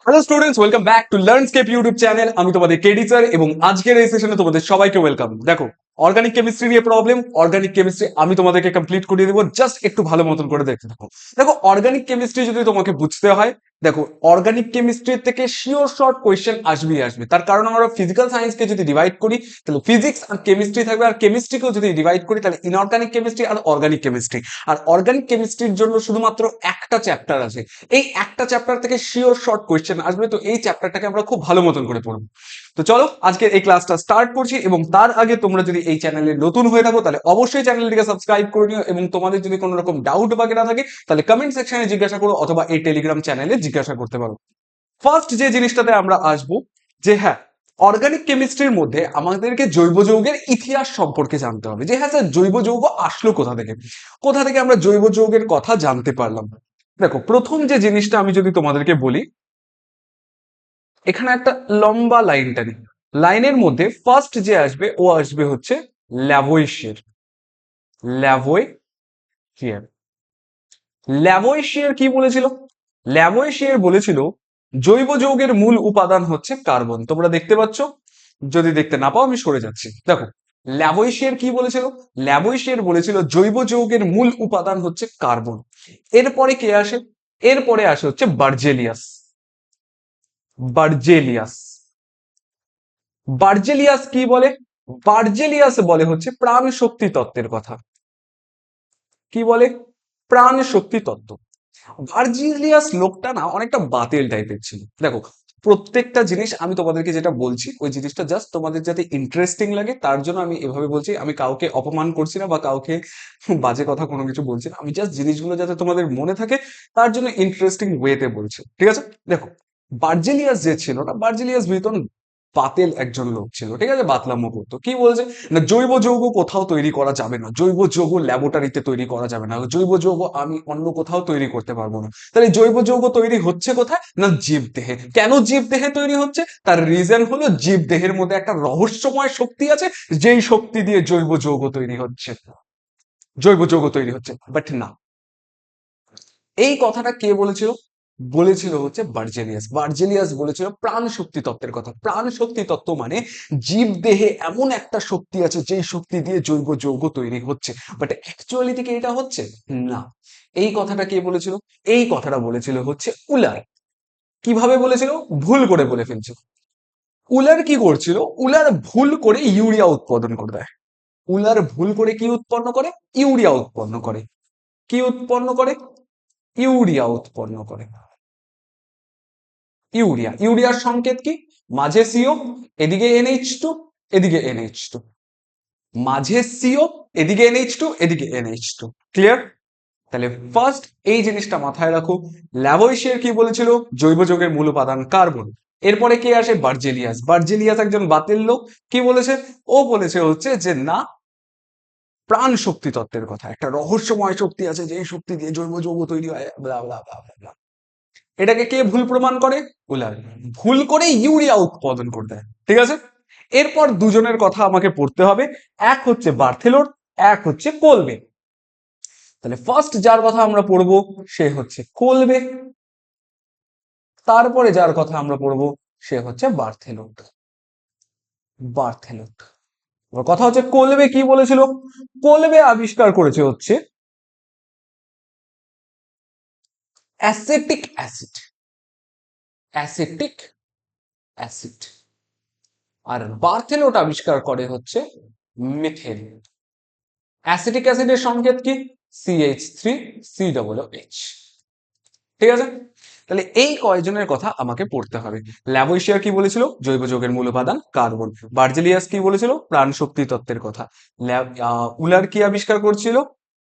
Hello students, welcome back to Learnscape YouTube channel. আমি তোমাদের KD sir এবং আজকের এই সেশনে তোমাদের সবাইকে ওয়েলকাম। দেখো, অর্গানিক কেমিস্ট্রি নিয়ে প্রবলেম, অর্গানিক কেমিস্ট্রি আমি তোমাদেরকে কমপ্লিট করিয়ে দেবো। জাস্ট একটু ভালো মতন করে দেখতে থাকো। দেখো, অর্গানিক কেমিস্ট্রি যদি তোমাকে বুঝতে হয়, দেখো অর্গানিক কেমিস্ট্রি থেকে শিওর শর্ট কোয়েশ্চেন আসবেই আসবে। তার কারণ আমরা ফিজিক্যাল সায়েন্সকে যদি ডিভাইড করি তাহলে ফিজিক্স আর কেমিস্ট্রি থাকবে, আর কেমিস্ট্রিকেও যদি ডিভাইড করি তাহলে ইনঅর্গানিক কেমিস্ট্রি আর অর্গানিক কেমিস্ট্রি। আর অর্গানিক কেমিস্ট্রির জন্য শুধুমাত্র একটা চ্যাপ্টার আছে। এই একটা চ্যাপ্টার থেকে শিওর শর্ট কোয়েশ্চেন আসবে, তো এই চ্যাপ্টারটাকে আমরা খুব ভালো মতন করে পড়বো। তো চলো আজকে এই ক্লাসটা স্টার্ট করছি, এবং তার আগে তোমরা যদি এই চ্যানেলে নতুন হয়ে থাকো তাহলে অবশ্যই চ্যানেলটিকে সাবস্ক্রাইব করে নিও, এবং তোমাদের যদি কোনো রকম ডাউট বাকি না থাকে তাহলে কমেন্ট সেকশনে জিজ্ঞাসা করো অথবা এই টেলিগ্রাম চ্যানেলে জিজ্ঞাসা করতে পারো। ফার্স্ট যে জিনিসটাতে আমরা আসবো, যে হ্যাঁ, অর্গানিক কেমিস্ট্রির মধ্যে আমাদেরকে জৈব যৌগের ইতিহাস সম্পর্কে জানতে হবে। যে হ্যাঁ স্যার, জৈব যৌগ আসলো কোথা থেকে, কোথা থেকে আমরা জৈব যৌগের কথা জানতে পারলাম। দেখো, প্রথম যে জিনিসটা আমি যদি তোমাদেরকে বলি, এখানে একটা লম্বা লাইন টানি। লাইনের মধ্যে ফার্স্ট যে আসবে ও আসবে হচ্ছে ল্যাভোইশিয়ার। ল্যাভোইশিয়ার ল্যাভোইশিয়ার কি বলেছিল? ল্যাভোইশিয়ার বলেছিল জৈব যৌগের মূল উপাদান হচ্ছে কার্বন। তোমরা দেখতে পাচ্ছ? যদি দেখতে না পাও আমি সরে যাচ্ছি। দেখো, ল্যাভোইশিয়ার কি বলেছিল? ল্যাভোইশিয়ার বলেছিল জৈব যৌগের মূল উপাদান হচ্ছে কার্বন। এরপরে কে আসে? এরপরে আসে হচ্ছে বার্জেলিয়াস। বার্জেলিয়াস বার্জেলিয়াস কি বলে? বার্জেলিয়াস বলে হচ্ছে প্রাণ শক্তি তত্ত্বের কথা। কি বলে? প্রাণ শক্তি তত্ত্ব। ভার্জিলিয়াস লোকটা না অনেকটা বাতিল টাইপের ছিল। দেখো, প্রত্যেকটা জিনিস আমি তোমাদেরকে যেটা বলছি ওই জিনিসটা জাস্ট তোমাদের যাতে ইন্টারেস্টিং লাগে তার জন্য আমি এভাবে বলছি। আমি কাউকে অপমান করছি না বা কাউকে বাজে কথা কোনো কিছু বলছি না। আমি জাস্ট জিনিসগুলো যাতে তোমাদের মনে থাকে তার জন্য ইন্টারেস্টিং ওয়েতে বলছি, ঠিক আছে? দেখো, বার্জেলিয়াস যে ছিল না, বার্জেলিয়াস ভীষণ বাতেল একজন লোক ছিল, ঠিক আছে? বাতলামো করতো। কি বলছে না, জৈব যৌগ কোথাও তৈরি করা যাবে না, জৈব যৌগ ল্যাবরেটরিতে তৈরি করা যাবে না, জৈব যৌগ আমি অন্য কোথাও তৈরি করতে পারবো না। তাহলে জৈব যৌগ তৈরি হচ্ছে কোথায়? না জীব দেহে। কেন জীব দেহে তৈরি হচ্ছে? তার রিজন হলো জীব দেহের মধ্যে একটা রহস্যময় শক্তি আছে, যেই শক্তি দিয়ে জৈব যৌগ তৈরি হচ্ছে। জৈব যৌগ তৈরি হচ্ছে, বাট না। এই কথাটা কে বলেছিল? বলেছিল হচ্ছে বার্জেলিয়াস। বার্জেলিয়াস বলেছিল প্রাণ শক্তি তত্ত্বের কথা। প্রাণ শক্তি তত্ত্ব মানে জীব দেহে এমন একটা শক্তি আছে যেই শক্তি দিয়ে জৈব যৌগ তৈরি হচ্ছে, বাট অ্যাকচুয়ালি থেকে এটা হচ্ছে না। এই কথাটা কে বলেছিল? এই কথাটা বলেছিল হচ্ছে উলার। কিভাবে বলেছিল? ভুল করে বলে ফেলছিল। উলার কি করছিল? উলার ভুল করে ইউরিয়া উৎপাদন করে দেয়। উলার ভুল করে কি উৎপন্ন করে? ইউরিয়া উৎপন্ন করে। কি উৎপন্ন করে? ইউরিয়া উৎপন্ন করে। ইউরিয়ার সংকেত কি? মাঝে সিও, এদিকে NH2, এদিকে NH2। মাঝে সিও, এদিকে NH2, এদিকে NH2। ক্লিয়ার? তাহলে ফার্স্ট এই জিনিসটা মাথায় রাখো। ল্যাভোইশিয়ার কি বলেছিল? জৈব যৌগের মূল উপাদান কার্বন। এরপরে কে আসে? বার্জেলিয়াস। বার্জেলিয়াস একজন বাতিল লোক। কি বলেছে? ও বলেছে হচ্ছে যে না, প্রাণ শক্তি তত্ত্বের কথা, একটা রহস্যময় শক্তি আছে যে শক্তি দিয়ে জৈব যৌগ তৈরি হয়, ব্লা ব্লা ব্লা ব্লা। এটাকে কে ভুল প্রমাণ করে? উলার। ভুল করে ইউরিয়া উৎপাদন করে দেয়, ঠিক আছে? এরপর দুজনের কথা আমাকে পড়তে হবে। এক হচ্ছে বার্থেলোর, এক হচ্ছে কোলবে। তাহলে ফার্স্ট যার কথা আমরা পড়বো সে হচ্ছে কোলবে, তারপরে যার কথা আমরা পড়বো সে হচ্ছে বার্থেলোট। বার্থেলোট। এবার কথা হচ্ছে কোলবে কি বলেছিল? কোলবে আবিষ্কার করেছে হচ্ছে অ্যাসেটিক অ্যাসিড। Acetic acid. আর বার্থেলোট আবিষ্কার করে হচ্ছে মিথেন। অ্যাসিটিক অ্যাসিডের সংকেত কি? CH3COOH। ঠিক আছে? তাহলে এই কয়জনের কথা আমাকে পড়তে হবে। ল্যাভোইশিয়ার কি বলেছিল? জৈব যৌগের মূল উপাদান কার্বন। বার্জেলিয়াস কি বলেছিল? প্রাণ শক্তি তত্ত্বের কথা। উলার কি আবিষ্কার করছিল?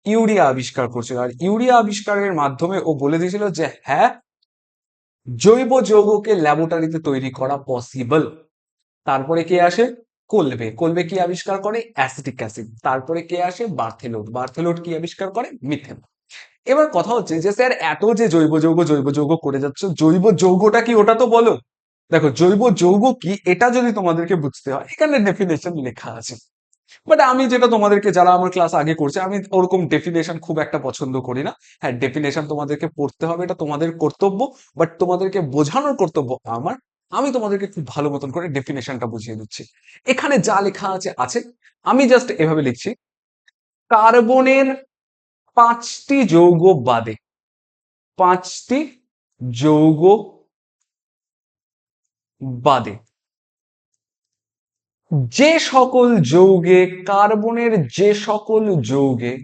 ইউরিয়া আবিষ্কার করছিল। আর ইউরিয়া আবিষ্কারের মাধ্যমে ও বলে দিয়েছিল যে হ্যাঁ, জৈব যৌগকে ল্যাবরেটরিতে তৈরি করা পসিবল। তারপরে কে আসে? কোলবে। কোলবে কি আবিষ্কার করে? Acetic acid. তারপরে কে আসে? বার্থেলোট। বার্থেলোট কি আবিষ্কার করে? মিথেন। এবার কথা হচ্ছে যে স্যার, এত যে জৈব যৌগ করে যাচ্ছ, জৈব যৌগটা কি ওটা তো বলো। দেখো, জৈব যৌগ কি এটা যদি তোমাদেরকে বুঝতে হয়, এখানে ডেফিনেশন লেখা আছে। বাট আমি যেটা তোমাদেরকে, যারা আমার ক্লাস আগে করছে, আমি ওরকম ডেফিনেশন খুব একটা পছন্দ করি না। হ্যাঁ, ডেফিনেশন তোমাদেরকে পড়তে হবে, এটা তোমাদের কর্তব্য, বাট তোমাদেরকে বোঝানোর কর্তব্য আমার। আমি তোমাদেরকে খুব ভালো মতন করে ডেফিনেশনটা বুঝিয়ে দিচ্ছি। এখানে যা লেখা আছে আছে, আমি জাস্ট এভাবে লিখছি, কার্বনের 5টি যৌগ বাদে, 5টি যৌগ বাদে যে সকল যৌগে, কার্বনের যে সকল যৌগে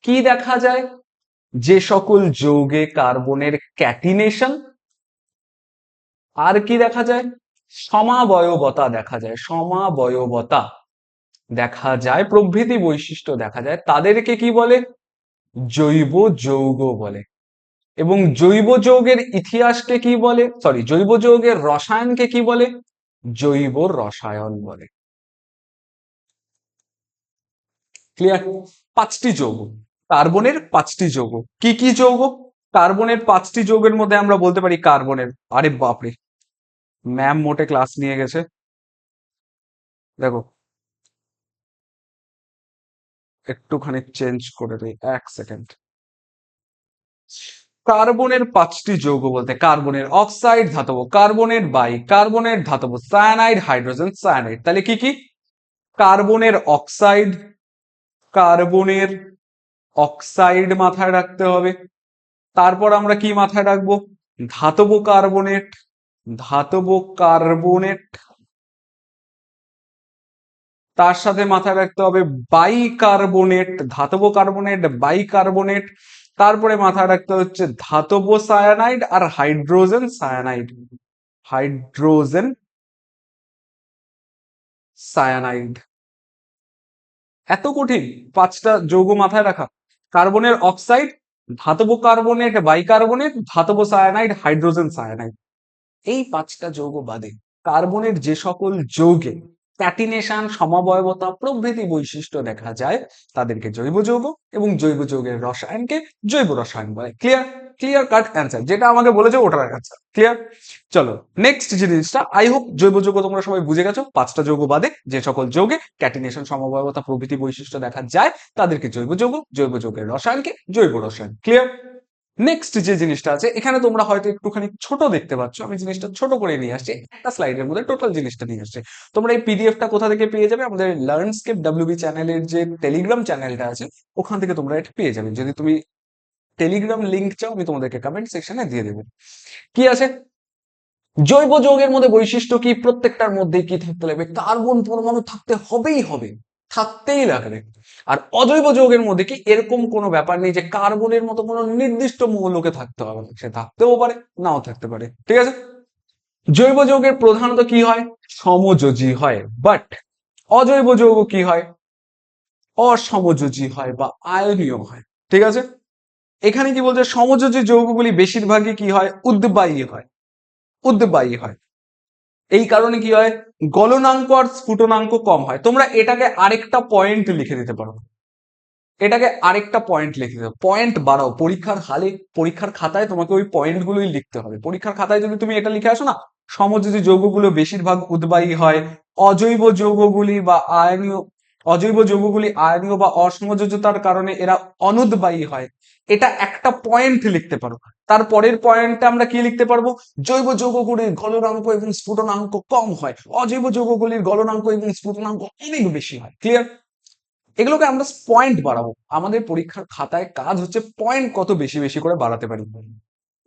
কি দেখা যায়, যে সকল যৌগে কার্বনের ক্যাটিনেশন, আর কি দেখা যায়, সমাবয়বতা দেখা যায়, সমাবয়বতা দেখা যায়, প্রভৃতি বৈশিষ্ট্য দেখা যায়, তাদেরকে কি বলে, জৈব যৌগ বলে। এবং জৈব যৌগের ইতিহাসকে কি বলে, সরি, জৈব যৌগের রসায়নকে কি বলে, জৈব রসায়ন বলে। ক্লিয়ার? 5টি যৌগ, কার্বনের 5টি যৌগ, কি কি যৌগ? কার্বনের 5টি যৌগের মধ্যে আমরা বলতে পারি কার্বনের, আরে বাপরে, ম্যাম মোটে ক্লাস নিয়ে গেছে, দেখো একটুখানি চেঞ্জ করে দিই, 1 সেকেন্ড। কার্বনের 5টি যৌগ বলতে কার্বনের অক্সাইড ধাতব, কার্বনের বাই, কার্বনের ধাতব, সায়ানাইড, হাইড্রোজেন সায়ানাইড। তাহলে কি কি? কার্বনের অক্সাইড, কার্বনের অক্সাইড মাথায় রাখতে হবে। তারপর আমরা কি মাথায় রাখবো? ধাতব কার্বনেট, ধাতব কার্বনেট। তার সাথে মাথায় রাখতে হবে বাইকার্বনেট, ধাতব কার্বনেট, বাইকার্বনেট। তারপরে মাথায় রাখতে হচ্ছে ধাতব সায়ানাইড আর হাইড্রোজেন সায়ানাইড, হাইড্রোজেন সায়ানাইড। এত কঠিন 5টা যৌগ মাথায় রাখা? কার্বনের অক্সাইড, ধাতব কার্বনেট, বাইকার্বনেট, ধাতব সায়ানাইড, হাইড্রোজেন সায়ানাইড। এই 5টা যৌগ বাদে কার্বনের যে সকল যৌগে ক্যাটিনেশন, সমাবয়বতা প্রভৃতি বৈশিষ্ট্য দেখা যায়, তাদেরকে জৈব যৌগ, এবং জৈব যৌগের রসায়নকে জৈব রসায়ন বলে। ক্লিয়ার? ক্লিয়ার কাট অ্যান্সার, যেটা আমাকে বলেছে ওটার অ্যান্সার। ক্লিয়ার? চলো নেক্সট যে জিনিসটা, আই হোপ জৈব যৌগ তোমরা সবাই বুঝে গেছো। 5টা যৌগ বাদে যে সকল যৌগে ক্যাটিনেশন, সমবায়বতা প্রভৃতি বৈশিষ্ট্য দেখা যায়, তাদেরকে জৈব যৌগ, জৈব যৌগের রসায়নকে জৈব রসায়ন। ক্লিয়ার? নেক্সট যে জিনিসটা আছে, এখানে তোমরা হয়তো একটুখানি ছোট দেখতে পাচ্ছ, আমি জিনিসটা ছোট করে নিয়ে আসছি, একটা স্লাইডের মধ্যে টোটাল জিনিসটা নিয়ে আসছি। তোমরা এই পিডিএফটা কোথা থেকে পেয়ে যাবে? আমাদের লার্নস্কেপ ডাব্লিউবি চ্যানেলের যে টেলিগ্রাম চ্যানেলটা আছে, ওখান থেকে তোমরা এটা পেয়ে যাবে। যদি তুমি টেলিগ্রাম লিংক চাও, আমি তোমাদেরকে কমেন্ট সেকশনে দিয়ে দেবো। কি আছে? জৈব যৌগের মধ্যে বৈশিষ্ট্য কি? প্রত্যেকটার মধ্যে কি থাকতে লাগবে? কার্বন পরমাণু থাকতে হবেই হবে, থাকতেই লাগবে। আর অজৈব যৌগের মধ্যে কি, এরকম কোনো ব্যাপার নেই যে কার্বনের মতো কোনো নির্দিষ্ট মৌলকে থাকতে হবে, সে থাকতেও পারে, নাও থাকতে পারে। ঠিক আছে? জৈব যৌগের প্রধানত কি হয়? সমযোজী হয়। বাট অজৈব যৌগ কি হয়? অসমযোজী হয় বা আয়নীয় হয়। ঠিক আছে? এখানে কি বলছে? সমযোজী যৌগগুলি বেশিরভাগই কি হয়? উদ্বায়ী হয়, উদ্বায়ী হয়। এই কারণে কি হয়? গলনাঙ্ক আর স্ফুটনাঙ্ক কম হয়। তোমরা এটাকে আরেকটা পয়েন্ট লিখে দিতে পারো, এটাকে আরেকটা পয়েন্ট লিখে দিতে, পয়েন্ট বাড়াও পরীক্ষার হালে, পরীক্ষার খাতায় তোমাকে ওই পয়েন্ট গুলোই লিখতে হবে। পরীক্ষার খাতায় যদি তুমি এটা লিখে আসো না, সমযোজী যৌগগুলো বেশিরভাগ উদ্বায়ী হয়, অজৈব যৌগগুলি বা আয়নীয়, অজৈব যৌগগুলি আয়নীয় বা অসমযোজতার কারণে এরা অনুদ্বায়ী হয়, এটা একটা পয়েন্ট লিখতে পারো। তারপরের পয়েন্টে আমরা কি লিখতে পারবো? জৈব যৌগগুলির গলনাঙ্ক এবং স্ফুটনাঙ্ক কম হয়, অজৈব যৌগগুলির গলনাঙ্ক এবং স্ফুটনাঙ্ক অনেক বেশি হয়। ক্লিয়ার? এগুলোকে আমরা পয়েন্ট বাড়াবো। আমাদের পরীক্ষার খাতায় কাজ হচ্ছে পয়েন্ট কত বেশি বেশি করে বাড়াতে পারি।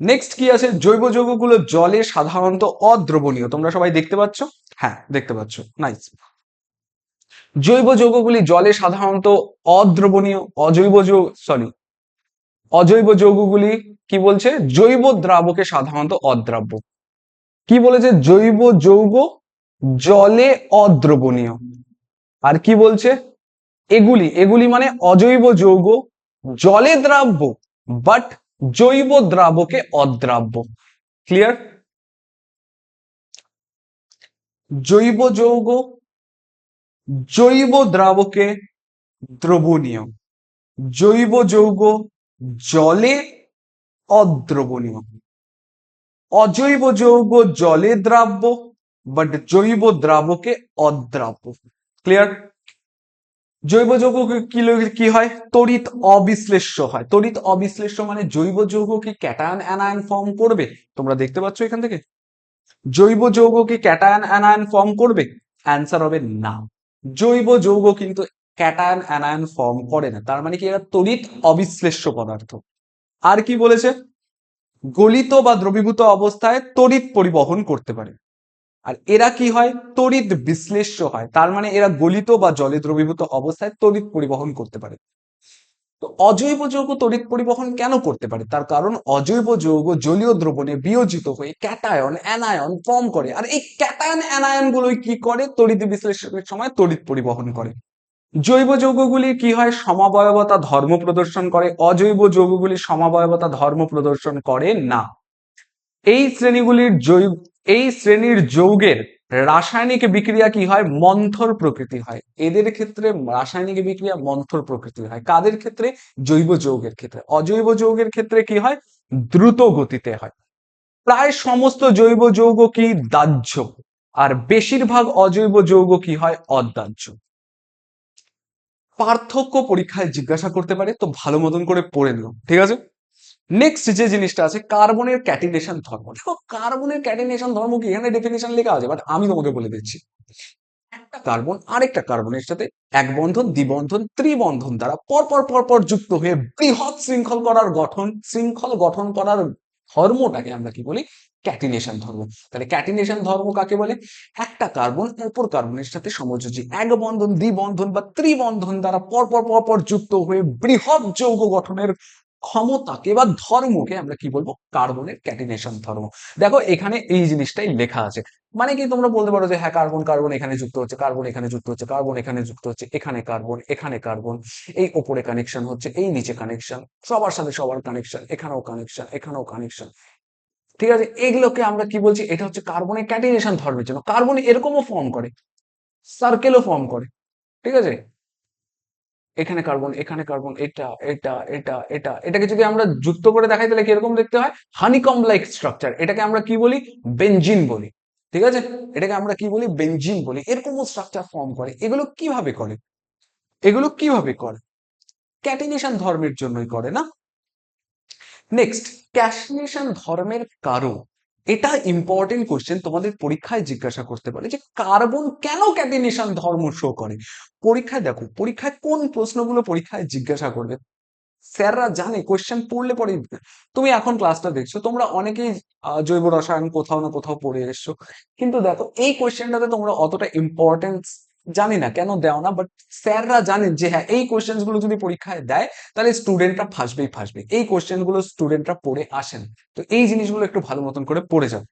নেক্সট কি আছে? জৈব যৌগগুলো জলে সাধারণত অদ্রবণীয়। তোমরা সবাই দেখতে পাচ্ছ? হ্যাঁ, দেখতে পাচ্ছ, নাইস। জৈব যৌগগুলি জলে সাধারণত অদ্রবণীয়। অজৈব যৌগ, সরি, অজৈব যৌগগুলি কি বলছে? জৈব দ্রাবকে সাধারণত অদ্রাব্য। কি বলেছে? জৈব যৌগ জলে অদ্রবণীয়। আর কি বলছে? এগুলি, এগুলি মানে অজৈব যৌগ জলে দ্রাব্য, বাট জৈব দ্রাবকে অদ্রাব্য। ক্লিয়ার? জৈব যৌগ জৈব দ্রাবকে দ্রবণীয়, জৈব যৌগ জলে অদ্রবণীয়, অজৈব যৌগ জলে দ্রাব্য, বাট জৈব দ্রাবকে অদ্রাব্য। ক্লিয়ার? জৈব যৌগ কি কি হয়? তড়িৎ অবিশ্লেষ্য হয়। তড়িৎ অবিশ্লেষ্য মানে জৈব যৌগ কি ক্যাটায়ন অ্যানায়ন ফর্ম করবে? তোমরা দেখতে পাচ্ছ এখান থেকে জৈব যৌগ কি ক্যাটায়ন অ্যানায়ন ফর্ম করবে? অ্যান্সার হবে না। জৈব যৌগ কিন্তু ক্যাটায়ন অ্যানায়ন ফর্ম করে না। তার মানে কি এরা তড়িৎ অবিশ্লেষ্য পদার্থ। আর কি বলেছে? গলিত বা দ্রবীভূত অবস্থায় তড়িৎ পরিবহন করতে পারে। আর এরা কি হয়? তড়িৎ বিশ্লেষ্য হয়। তার মানে এরা গলিত বা জলে দ্রবীভূত অবস্থায় তড়িৎ পরিবহন করতে পারে। তো অজৈব যৌগ তড়িৎ পরিবহন কেন করতে পারে? তার কারণ অজৈব যৌগ জলীয় দ্রবণে বিয়োজিত হয়ে ক্যাটায়ন অ্যানায়ন ফর্ম করে। আর এই ক্যাটায়ন অ্যানায়ন গুলোই কি করে? তড়িৎ বিশ্লেষণের সময় তড়িৎ পরিবহন করে। জৈব যৌগগুলি কি হয়? সমাবয়বতা ধর্ম প্রদর্শন করে। অজৈব যৌগগুলি সমাবয়বতা ধর্ম প্রদর্শন করে না। এই শ্রেণীগুলির জৈব এই শ্রেণীর যৌগের রাসায়নিক বিক্রিয়া কি হয়? মন্থর প্রকৃতি হয়। এদের ক্ষেত্রে রাসায়নিক বিক্রিয়া মন্থর প্রকৃতির হয়। কাদের ক্ষেত্রে? জৈব যৌগের ক্ষেত্রে। অজৈব যৌগের ক্ষেত্রে কি হয়? দ্রুত গতিতে হয়। প্রায় সমস্ত জৈব যৌগ কি দাহ্য, আর বেশিরভাগ অজৈব যৌগ কি হয়? অদাহ্য। পার্থক্য পরীক্ষায় জিজ্ঞাসা করতে পারে, তো ভালো মতন করে পড়ে নিও, ঠিক আছে? নেক্সট যে জিনিসটা আছে কার্বনের ক্যাটিনেশন ধর্ম। দেখো কার্বনের ক্যাটিনেশন ধর্ম কি এখানে ডেফিনেশন লেখা আছে, বাট আমি তোমাকে বলে দিচ্ছি। একটা কার্বন আরেকটা কার্বনের সাথে এক বন্ধন, দ্বিবন্ধন, ত্রিবন্ধন দ্বারা পরপর পরপর যুক্ত হয়ে বৃহৎ শৃঙ্খল গঠন করার ধর্মটাকে আমরা কি বলি? ক্যাটিনেশন ধর্ম। তাহলে ক্যাটিনেশন ধর্ম কাকে বলে? একটা কার্বন অপর কার্বনের সাথে সমযোজী এক বন্ধন, দ্বিবন্ধন বা ত্রিবন্ধন দ্বারা পরপর পরপর যুক্ত হয়ে বৃহৎ যৌগ গঠনের ক্ষমতাকে বা ধর্মকে আমরা কি বলবো? কার্বনের ক্যাটিনেশন ধর্ম। দেখো এখানে এই জিনিসটাই লেখা আছে। মানে কি তোমরা বলতে পারো যে হ্যাঁ কার্বন কার্বন এখানে যুক্ত হচ্ছে, কার্বন এখানে যুক্ত হচ্ছে, কার্বন এখানে যুক্ত হচ্ছে, এখানে কার্বন, এই ওপরে কানেকশন হচ্ছে, এই নিচে কানেকশন, সবার সাথে সবার কানেকশন, এখানেও কানেকশন, এখানেও কানেকশন। ঠিক আছে, এগুলোকে আমরা কি বলছি? এটা হচ্ছে কার্বনের ক্যাটিনেশন ধর্মের জন্য। কার্বন এরকমও ফর্ম করে, সার্কেলও ফর্ম করে। ঠিক আছে, এখানে কার্বন, এখানে কার্বন, এটা এটা এটা এটা এটাকে যদি আমরা যুক্ত করে দেখাই তাহলে কিরকম দেখতে হয়? Honeycomb like structure. এটাকে আমরা কি বলি? বেনজিন বলি। ঠিক আছে, এটাকে আমরা কি বলি? বেনজিন বলি। এরকমও স্ট্রাকচার ফর্ম করে। এগুলো কিভাবে করে? এগুলো কিভাবে করে? ক্যাটিনেশন ধর্মের জন্যই করে না? নেক্সট, ক্যাটিনেশন ধর্মের কারণ। এটা ইম্পর্টেন্ট কোশ্চেন, তোমাদের পরীক্ষায় জিজ্ঞাসা করতে পারে যে কার্বন কেন ক্যাটিনেশন ধর্ম শো করে। পরীক্ষায় দেখো, পরীক্ষায় কোন প্রশ্নগুলো পরীক্ষায় জিজ্ঞাসা করবে স্যাররা জানে। কোশ্চেন পড়লে পরে তুমি এখন ক্লাসটা দেখছো, তোমরা অনেকেই জৈব রসায়ন কোথাও না কোথাও পড়ে এসছো, কিন্তু দেখো এই কোশ্চেনটাতে তোমরা অতটা ইম্পর্টেন্স জানি না কেন দেও না, বাট স্যাররা জানেন যে হ্যাঁ এই কোশ্চেন গুলো যদি পরীক্ষায় দেয় তাহলে স্টুডেন্টরা ফাঁসবে। এই কোশ্চেন গুলো স্টুডেন্টরা পড়ে আসেন। তো এই জিনিসগুলো একটু ভালো মতন করে পড়ে যাও।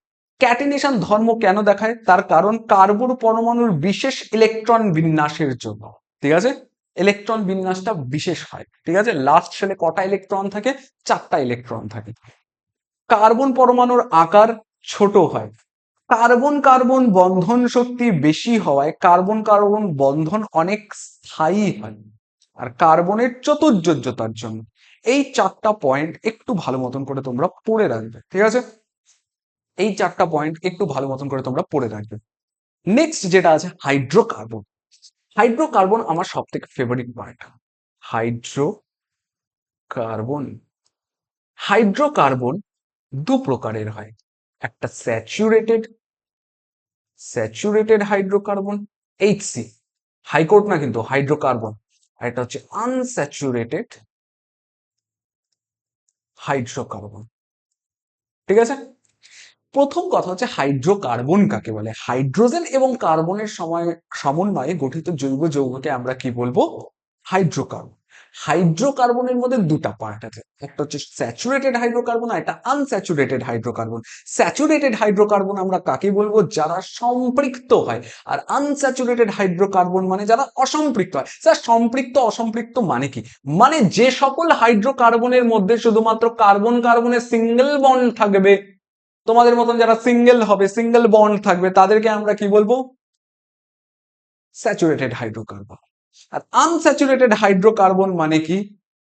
ক্যাটিনেশন ধর্ম কেন দেখায়? তার কারণ কার্বন পরমাণুর বিশেষ ইলেকট্রন বিন্যাসের জন্য। ঠিক আছে, ইলেকট্রন বিন্যাসটা বিশেষ হয়। ঠিক আছে, লাস্ট শেলে কটা ইলেকট্রন থাকে? 4টা ইলেকট্রন থাকে। কার্বন পরমাণুর আকার ছোট হয়। কার্বন কার্বন বন্ধন শক্তি বেশি হওয়ায় কার্বন কার্বন বন্ধন অনেক স্থায়ী হয়। আর কার্বনের চতুর্যোজ্যতার জন্য। এই 4টা পয়েন্ট একটু ভালো মতন করে তোমরা পড়ে রাখবে। ঠিক আছে, এই 4টা পয়েন্ট একটু ভালো মতন করে তোমরা পড়ে রাখবে। নেক্সট যেটা আছে হাইড্রোকার্বন। হাইড্রোকার্বন আমার সব থেকে ফেভারিট পার্ট। হাইড্রোকার্বন হাইড্রোকার্বন দু প্রকারের হয়। একটা স্যাচুরেটেড হাইড্রোকার্বন, এইচসি, হাইকোর্ট না কিন্তু, হাইড্রোকার্বন। আর এটা হচ্ছে আনস্যাচুরেটেড হাইড্রোকার্বন। ঠিক আছে, প্রথম কথা হচ্ছে হাইড্রোকার্বন কাকে বলে? হাইড্রোজেন এবং কার্বনের সমন্বয়ে গঠিত জৈব যৌগকে আমরা কি বলবো? হাইড্রোকার্বন। হাইড্রোকার্বনের মধ্যে দুটা পার্ট আছে, একটা হচ্ছে স্যাচুরেটেড হাইড্রোকার্বন আর একটা আনস্যাচুরেটেড হাইড্রোকার্বন। স্যাচুরেটেড হাইড্রোকার্বন আমরা কাকে বলবো? যারা সম্পৃক্ত হয়। আর আনস্যাচুরেটেড হাইড্রোকার্বন মানে যারা অসম্পৃক্ত হয়। স্যার সম্পৃক্ত অসম্পৃক্ত মানে কি? মানে যে সকল হাইড্রোকার্বনের মধ্যে শুধুমাত্র কার্বন কার্বনের সিঙ্গেল বন্ড থাকবে, তোমাদের মতন যারা সিঙ্গেল হবে, সিঙ্গেল বন্ড থাকবে, তাদেরকে আমরা কি বলবো? Saturated hydrocarbon. আর আনস্যাচুরেটেড হাইড্রোকার্বন মানে কি?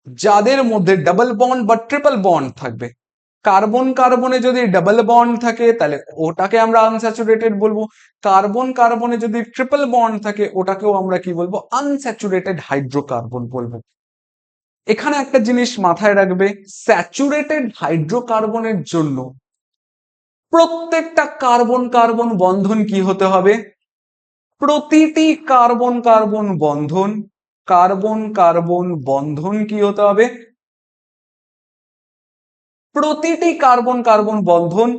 যাদের মধ্যে ডাবল বন্ড বা ট্রিপল বন্ড থাকবে, কার্বন কার্বনে যদি ডাবল বন্ড থাকে তাহলে ওটাকে আমরা আনস্যাচুরেটেড বলবো, কার্বন কার্বনে যদি ট্রিপল বন্ড থাকে ওটাকেও আমরা কি বলবো, আনস্যাচুরেটেড হাইড্রোকার্বন বলবো। এখানে একটা জিনিস মাথায় রাখবে, স্যাচুরেটেড হাইড্রোকার্বনের জন্য প্রত্যেকটা কার্বন কার্বন বন্ধন কি হতে হবে, প্রতিটি কার্বন কার্বন বন্ধন, কার্বন কার্বন বন্ধন কি হতে হবে, প্রতিটি কার্বন কার্বন বন্ধন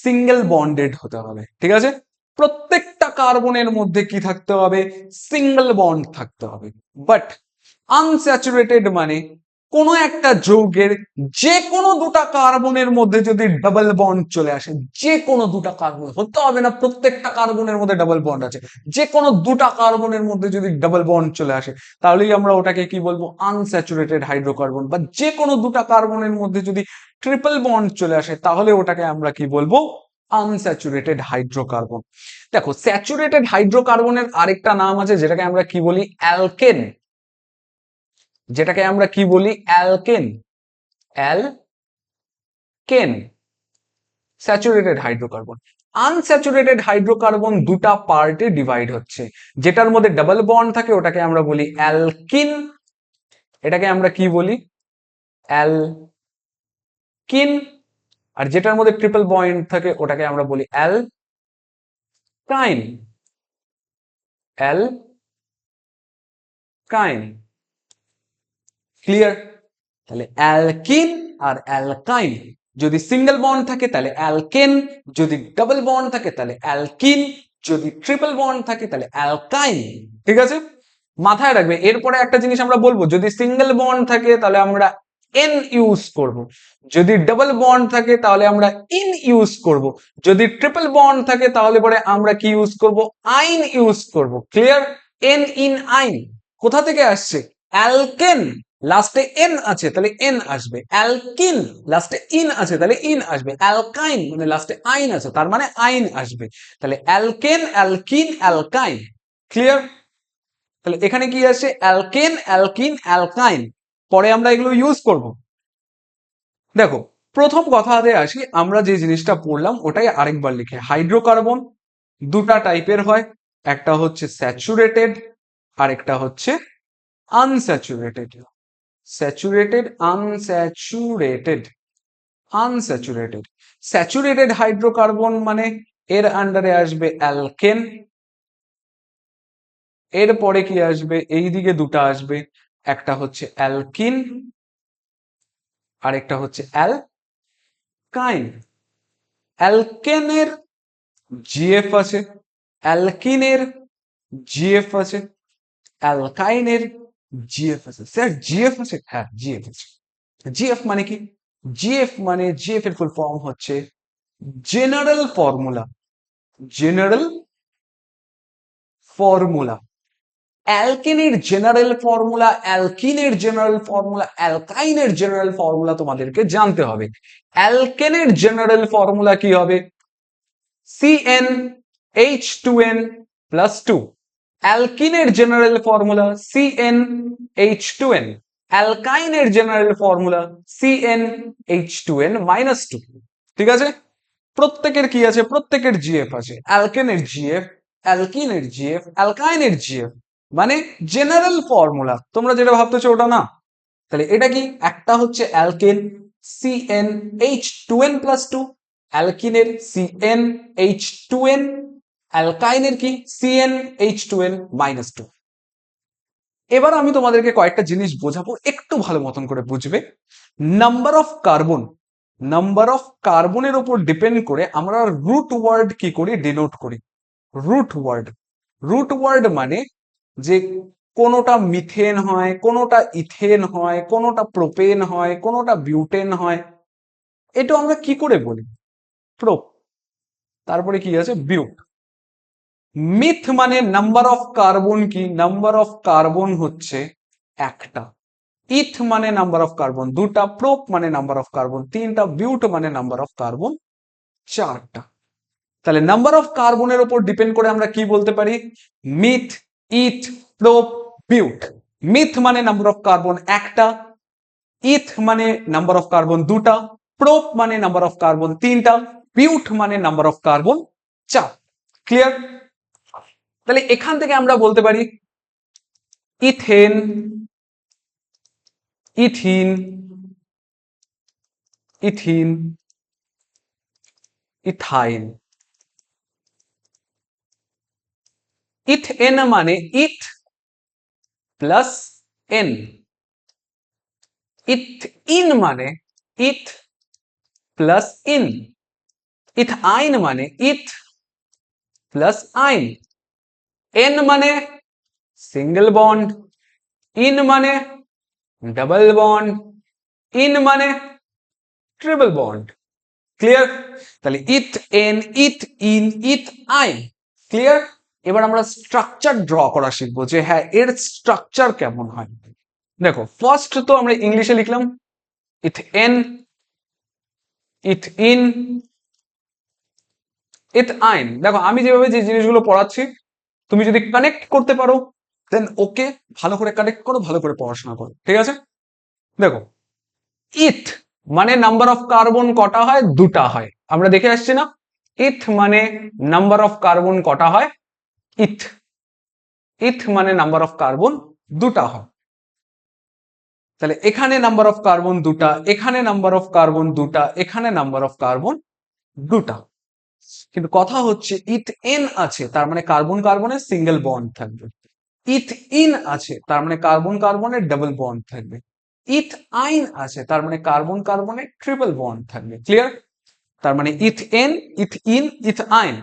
সিঙ্গেল বন্ডেড হতে হবে। ঠিক আছে, প্রত্যেকটা কার্বনের মধ্যে কি থাকতে হবে, সিঙ্গেল বন্ড থাকতে হবে। বাট আনস্যাচুরেটেড মানে কোনো একটা যৌগের যে কোনো দুটা কার্বনের মধ্যে যদি ডাবল বন্ড চলে আসে, যে কোনো দুটা কার্বন, হতে হবে না প্রত্যেকটা কার্বনের মধ্যে ডাবল বন্ড আছে, যে কোনো দুটা কার্বনের মধ্যে যদি ডাবল বন্ড চলে আসে তাহলেই আমরা ওটাকে কি বলবো, আনস্যাচুরেটেড হাইড্রোকার্বন। বা যে কোনো দুটা কার্বনের মধ্যে যদি ট্রিপল বন্ড চলে আসে তাহলে ওটাকে আমরা কি বলবো, আনস্যাচুরেটেড হাইড্রোকার্বন। দেখো স্যাচুরেটেড হাইড্রোকার্বনের আরেকটা নাম আছে যেটাকে আমরা কি বলি, অ্যালকেন, যেটাকে আমরা কি বলি, alkane, alkane, saturated hydrocarbon. Unsaturated hydrocarbon দুটা পার্টে ডিভাইড হচ্ছে, যেটার মধ্যে ডাবল বন্ড থাকে ওটাকে আমরা বলি অ্যালকিন, এটাকে আমরা কি বলি, অ্যালকিন, আর যেটার মধ্যে ট্রিপল বন্ড থাকে ওটাকে আমরা বলি অ্যালকাইন, অ্যালকাইন। ক্লিয়ার? তাহলে অ্যালকিন আর অ্যালকাইন, যদি সিঙ্গেল বন্ড থাকে তাহলে অ্যালকেন, যদি ডাবল বন্ড থাকে তাহলে অ্যালকিন, যদি ট্রিপল বন্ড থাকে তাহলে অ্যালকাইন। ঠিক আছে, মাথায় রাখবে। এরপরে একটা জিনিস আমরা বলবো, যদি সিঙ্গেল বন্ড থাকে তাহলে আমরা এন ইউজ করব, যদি ডাবল বন্ড থাকে তাহলে আমরা ইন ইউজ করব, যদি ট্রিপল বন্ড থাকে তাহলে পরে আমরা কি ইউজ করব, আইন ইউজ করব। ক্লিয়ার? এন, ইন, আইন কোথা থেকে আসছে, অ্যালকেন লাস্টে এন আছে তাহলে এন আসবে, অ্যালকিন লাস্টে ইন আছে তাহলে ইন আসবে, অ্যালকাইন মানে লাস্টে আইন আছে তার মানে আইন আসবে। তাহলে অ্যালকেন, অ্যালকিন, অ্যালকাইন। ক্লিয়ার? তাহলে এখানে কি আছে, অ্যালকেন, অ্যালকিন, অ্যালকাইন, পরে আমরা এগুলো ইউজ করব। দেখো প্রথম কথাতে আসি, আমরা যে জিনিসটা পড়লাম ওটাই আরেকবার লিখে, হাইড্রোকার্বন দুটা টাইপের হয়, একটা হচ্ছে স্যাচুরেটেড আর একটা হচ্ছে unsaturated. Saturated, unsaturated, unsaturated. Saturated hydrocarbon মানে এর আন্ডারে আসবে অ্যালকেন, এরপরে কি আসবে, এই দিকে দুটো আসবে, একটা হচ্ছে অ্যালকিন আর একটা হচ্ছে অ্যালকাইন। অ্যালকেনের জিএফ আছে, অ্যালকিনের জিএফ আছে, অ্যালকাইনের জিএফ আছে। স্যার জিএফ আছে? হ্যাঁ জিএফ আছে। জিএফ মানে কি, জিএফ মানে, জিএফ এর ফুল ফর্ম হচ্ছে জেনারেল ফর্মুলা, জেনারেল ফর্মুলা। অ্যালকেনের জেনারেল ফর্মুলা, অ্যালকিনের জেনারেল ফর্মুলা, অ্যালকাইনের জেনারেল ফর্মুলা তোমাদেরকে জানতে হবে। অ্যালকেনের জেনারেল ফর্মুলা কি হবে, CnH2n প্লাস 2। অ্যালকিনের জেনারেল ফর্মুলা CnH2n, অ্যালকাইনের জেনারেল ফর্মুলা CnH2n মাইনাস 2। ঠিক আছে, প্রত্যেকের কি আছে, প্রত্যেকের জিএফ আছে, অ্যালকেনের জিএফ, অ্যালকিনের জিএফ, অ্যালকাইনের জিএফ, মানে জেনারেল ফর্মুলা। তোমরা যেটা ভাবতেছো ওটা না। তাহলে এটা কি, একটা হচ্ছে অ্যালকেন CnH2n প্লাস 2, অ্যালকিনের CnH2n, অ্যালকাইনের কি CnH2n মাইনাস 2। এবার আমি তোমাদেরকে কয়েকটা জিনিস বোঝাবো, একটু ভালো মতন করে বুঝবে। Number of carbon, number of কার্বনের উপর ডিপেন্ড করে আমরা রুট ওয়ার্ড কি করি, ডিনোট করি। রুট ওয়ার্ড, রুট ওয়ার্ড মানে যে কোনোটা মিথেন হয়, কোনোটা ইথেন হয়, কোনোটা প্রোপেন হয়, কোনোটা বিউটেন হয়, এটা আমরা কি করে বলি, প্রোপ, তারপরে কি আছে বিউট। মিথ মানে নাম্বার অফ কার্বন, কি নাম্বার অফ কার্বন হচ্ছে একটা, ইথ মানে নাম্বার অফ কার্বন দুটা, প্রোপ মানে নাম্বার অফ কার্বন তিনটা, বিউট মানে নাম্বার অফ কার্বন চারটা। তাহলে নাম্বার অফ কার্বনের উপর ডিপেন্ড করে আমরা কি বলতে পারি, মিথ, ইথ, প্রোপ, বিউট। মিথ মানে নাম্বার অফ কার্বন একটা, ইথ মানে নাম্বার অফ কার্বন দুটা, প্রোপ মানে নাম্বার অফ কার্বন 3টা, বিউট মানে নাম্বার অফ কার্বন 4। ক্লিয়ার? তাহলে এখান থেকে আমরা বলতে পারি ethane, ethene, ethene, ethyne. Ethane মানে ইথ প্লাস এন, ইথইন মানে ইথ প্লাস ইন, ইথআইন মানে ইথ প্লাস আইন, এন মানে সিঙ্গেল বন্ড, ইন মানে ডাবল বন্ড, ইন মানে ট্রিপল বন্ড। ক্লিয়ার? তাহলে ইথ এন, ইথ ইন, ইথ আইন। ক্লিয়ার? এবার আমরা স্ট্রাকচার ড্র করা শিখবো যে হ্যাঁ এর স্ট্রাকচার কেমন হয়। দেখো ফার্স্ট তো আমরা ইংলিশে লিখলাম ইথ এন, ইথ ইন, ইথ আইন। দেখো আমি যেভাবে যে জিনিসগুলো পড়াচ্ছি তুমি যদি কানেক্ট করতে পারো দেন ওকে, ভালো করে কানেক্ট করো, ভালো করে পড়াশোনা করো, ঠিক আছে? দেখো ইথ মানে নাম্বার অফ কার্বন কটা হয়? দুটা হয়। আমরা দেখে আসছি না? ইথ মানে নাম্বার অফ কার্বন কটা হয়? ইথ, ইথ মানে নাম্বার অফ কার্বন দুটা হয়। তাহলে এখানে নাম্বার অফ কার্বন দুটা, এখানে নাম্বার অফ কার্বন দুটা, এখানে নাম্বার অফ কার্বন দুটা। কিন্তু কথা হচ্ছে ইথ এন আছে তার মানে কার্বন কার্বনের সিঙ্গেল বন্ড থাকবে, ইথ ইন আছে তার মানে কার্বন কার্বনের ডাবল বন্ড থাকবে, ইথ আইন আছে তার মানে কার্বন কার্বনের ট্রিপল বন্ড থাকবে। ক্লিয়ার? তার মানে ইথ এন, ইথ ইন, ইথ আইন।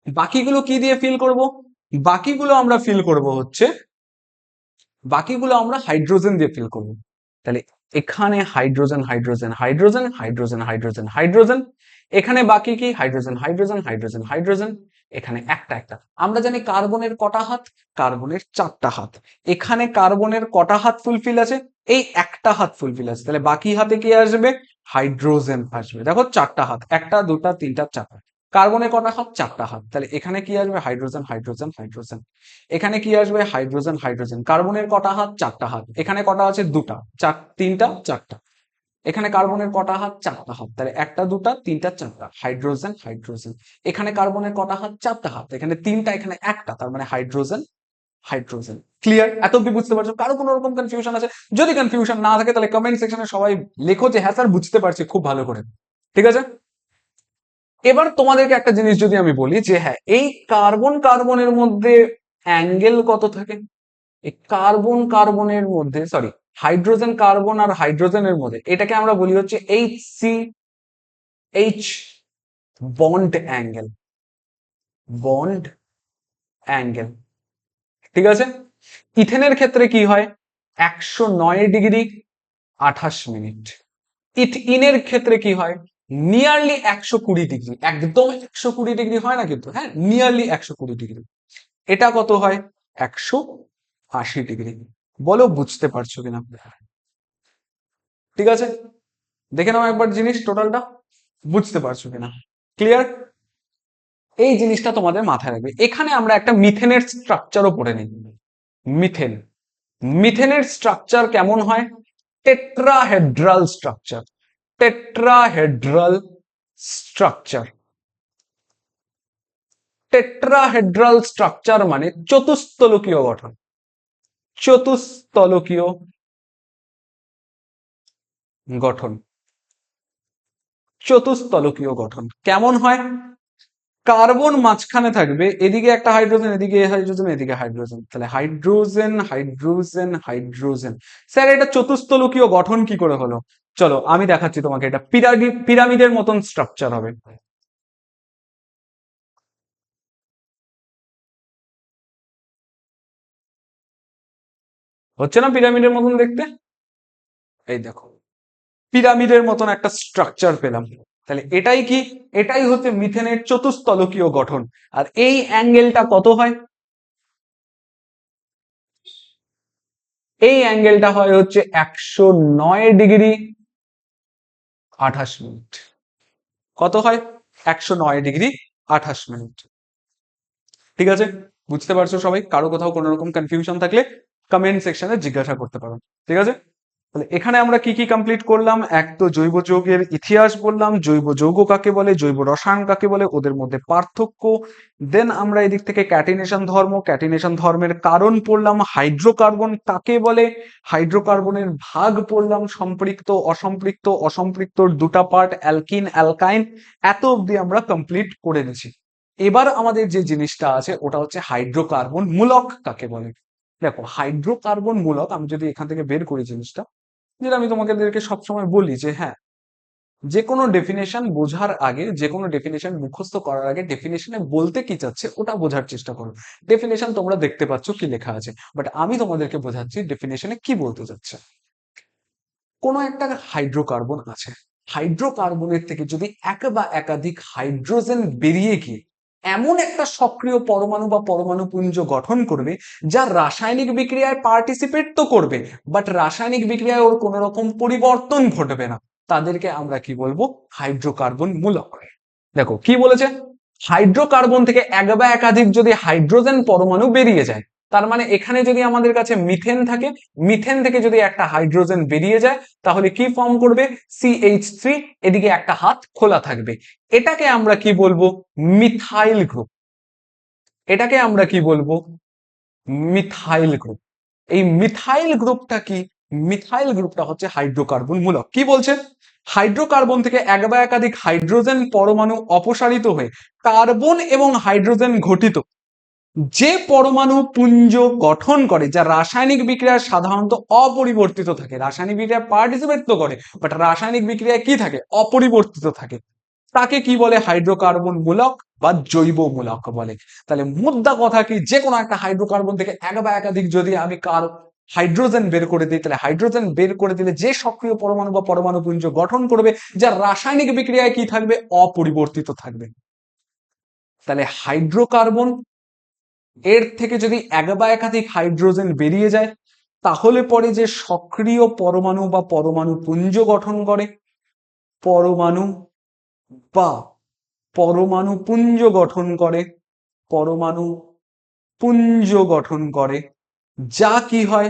বাকিগুলো কি দিয়ে ফিল করব? বাকিগুলো আমরা ফিল করব হচ্ছে, বাকিগুলো আমরা হাইড্রোজেন দিয়ে ফিল করব। তাহলে এখানে hydrogen, hydrogen, hydrogen, hydrogen, hydrogen, hydrogen. এখানে বাকি কি? Hydrogen, hydrogen, hydrogen, hydrogen. এখানে একটা একটা। আমরা জানি কার্বনের কটা হাত? কার্বনের 4টা হাত। এখানে কার্বনের কটা হাত ফুলফিল আছে? এই একটা হাত ফুলফিল আছে। তাহলে বাকি হাতে কি আসবে? হাইড্রোজেন আসবে। দেখো 4টা হাত, 1টা 2টা 3টা 4টা। কার্বনের কটা হাত? 4টা হাত। তাহলে এখানে কি আসবে? Hydrogen, hydrogen, hydrogen. এখানে কি আসবে? Hydrogen, hydrogen. কার্বনের কটা হাত? 4টা হাত। এখানে কটা আছে? দুটা, 3টা 4টা। এখানে কার্বনের কটা হাত? 4টা হাত। তাহলে 1টা 2টা 3টা 4টা, হাইড্রোজেন, হাইড্রোজেন। এখানে কার্বনের কটা হাত? 4টা হাত। এখানে 3টা, এখানে একটা, তার মানে হাইড্রোজেন, হাইড্রোজেন। ক্লিয়ার? এত অব্দি বুঝতে পারছো? কারো কোনো রকম কনফিউশন আছে? যদি কনফিউশন না থাকে তাহলে কমেন্ট সেকশনে সবাই লেখো যে হ্যাঁ স্যার বুঝতে পারছি খুব ভালো করে। ঠিক আছে? এবার তোমাদেরকে একটা জিনিস যদি আমি বলি যে হ্যাঁ এই কার্বন কার্বনের মধ্যে অ্যাঙ্গেল কত থাকে? এই কার্বন কার্বনের মধ্যে, সরি, হাইড্রোজেন কার্বন আর হাইড্রোজেনের মধ্যে, এটাকে আমরা বলি হচ্ছে H bond angle, bond angle. ঠিক আছে? ইথেনের ক্ষেত্রে কি হয়? 109 ডিগ্রি 28 মিনিট। ইথিনের ক্ষেত্রে কি হয়? Nearly 120 degree. একদম 120 ডিগ্রি হয় না কিন্তু, হ্যাঁ নিয়ারলি 120 ডিগ্রি। এটা কত হয়? 180 ডিগ্রি। বলো বুঝতে পারছো কিনা? ঠিক আছে? দেখে নাও একবার জিনিস টোটালটা, বুঝতে পারছো কিনা? ক্লিয়ার? এই জিনিসটা তোমাদের মাথায় রাখবে। এখানে আমরা একটা মিথেনের স্ট্রাকচারও পড়ে নিই। মিথেন, মিথেনের স্ট্রাকচার কেমন হয়? Tetrahedral structure, tetrahedral structure. Tetrahedral structure মানে চতুস্তলকীয় গঠন, চতুস্তলকীয় গঠন, চতুস্তলকীয় গঠন। কেমন হয়? কার্বন মাঝখানে থাকবে, এদিকে একটা হাইড্রোজেন, এদিকে হাইড্রোজেন, এদিকে হাইড্রোজেন। তাহলে হাইড্রোজেন, হাইড্রোজেন, হাইড্রোজেন। স্যার এটা চতুস্তলকীয় গঠন কি করে হলো? চলো আমি দেখাচ্ছি তোমাকে। এটা পিরামিডের মতন স্ট্রাকচার হবে। হচ্ছে না পিরামিডের মতন দেখতে? এই দেখো পিরামিডের মতন একটা স্ট্রাকচার পেলাম। তাহলে এটাই কি? এটাই হচ্ছে মিথেনের চতুস্তলকীয় গঠন। আর এই অ্যাঙ্গেলটা কত হয়? এই অ্যাঙ্গেলটা হয় হচ্ছে 109 ডিগ্রি 28 মিনিট। কত হয়? 109 ডিগ্রি 28 মিনিট। ঠিক আছে? বুঝতে পারছো সবাই? কারো কোথাও কোনো রকম কনফিউশন থাকলে কমেন্ট সেকশনে জিজ্ঞাসা করতে পারো। ঠিক আছে? তাহলে এখানে আমরা কি কি কমপ্লিট করলাম? এক তো জৈব যৌগের ইতিহাস বললাম, জৈব যৌগ কাকে বলে, জৈব রসায়ন কাকে বলে, ওদের মধ্যে পার্থক্য। দেন আমরা এদিক থেকে ক্যাটিনেশন ধর্ম, ক্যাটিনেশন ধর্মের কারণ পড়লাম, হাইড্রোকার্বন কাকে বলে, হাইড্রোকার্বনের ভাগ পড়লাম, সম্পৃক্ত অসম্পৃক্ত, অসম্পৃক্তর দুটা পার্ট অ্যালকিন অ্যালকাইন। এত অবধি আমরা কমপ্লিট করে নিয়েছি। এবার আমাদের যে জিনিসটা আছে ওটা হচ্ছে হাইড্রোকার্বন মূলক কাকে বলে। দেখো হাইড্রোকার্বন মূলক আমি যদি এখান থেকে বের করি জিনিসটা, যেটা আমি তোমাদেরকে সবসময় বলি যে হ্যাঁ, যে কোনো ডেফিনেশন বোঝার আগে, যে কোনো ডেফিনেশন মুখস্থ করার আগে ডেফিনেশনে বলতে কি চাচ্ছে ওটা বোঝার চেষ্টা করো। ডেফিনেশন তোমরা দেখতে পাচ্ছ কি লেখা আছে, বাট আমি তোমাদেরকে বোঝাচ্ছি ডেফিনেশনে কি বলতে চাচ্ছে। কোনো একটা হাইড্রোকার্বন আছে, হাইড্রোকার্বনের থেকে যদি এক বা একাধিক হাইড্রোজেন বেরিয়ে গিয়ে এমন একটা সক্রিয় পরমাণু বা পরমাণু পুঞ্জ গঠন করবে যা রাসায়নিক বিক্রিয়ায় পার্টিসিপেট তো করবে, বাট রাসায়নিক বিক্রিয়ায় ওর কোনো রকম পরিবর্তন ঘটবে না, তাদেরকে আমরা কি বলবো? হাইড্রোকার্বন মূলক। দেখো কি বলেছে, হাইড্রোকার্বন থেকে এক বা একাধিক যদি হাইড্রোজেন পরমাণু বেরিয়ে যায়, তার মানে এখানে যদি আমাদের কাছে মিথেন থাকে, মিথেন থেকে যদি একটা হাইড্রোজেন বেরিয়ে যায় তাহলে কি ফর্ম করবে? CH3, এদিকে একটা হাত খোলা থাকবে। এটাকে আমরা কি বলবো? Methyl group. এটাকে আমরা কি বলবো? Methyl group. এই মিথাইল গ্রুপটা কি? মিথাইল গ্রুপটা হচ্ছে হাইড্রোকার্বন মূলক। কি বলছে? হাইড্রোকার্বন থেকে এক বা একাধিক হাইড্রোজেন পরমাণু অপসারিত হয়ে কার্বন এবং হাইড্রোজেন ঘটিত যে পরমাণু পুঞ্জ গঠন করে, যা রাসায়নিক বিক্রিয়ায় সাধারণত অপরিবর্তিত থাকে, রাসায়নিক বিক্রিয়ায় পার্টিসিপেট তো করে বাট রাসায়নিক বিক্রিয়ায় কি থাকে? অপরিবর্তিত থাকে, তাকে কি বলে? হাইড্রোকার্বন মূলক বা জৈব মূলক বলে। তাহলে মুদ্রা কথা কি, যে কোনো একটা হাইড্রোকার্বন থেকে এক বা একাধিক যদি আমি হাইড্রোজেন বের করে দিই, তাহলে হাইড্রোজেন বের করে দিলে যে সক্রিয় পরমাণু বা পরমাণু পুঞ্জ গঠন করবে যা রাসায়নিক বিক্রিয়ায় কি থাকবে? অপরিবর্তিত থাকবে। তাহলে হাইড্রোকার্বন এর থেকে যদি এক বা একাধিক হাইড্রোজেন বেরিয়ে যায় তাহলে পরে যে সক্রিয় পরমাণু বা পরমাণু পুঞ্জ গঠন করে, পরমাণু বা পরমাণু পুঞ্জ গঠন করে, পরমাণু পুঞ্জ গঠন করে, যা কি হয়?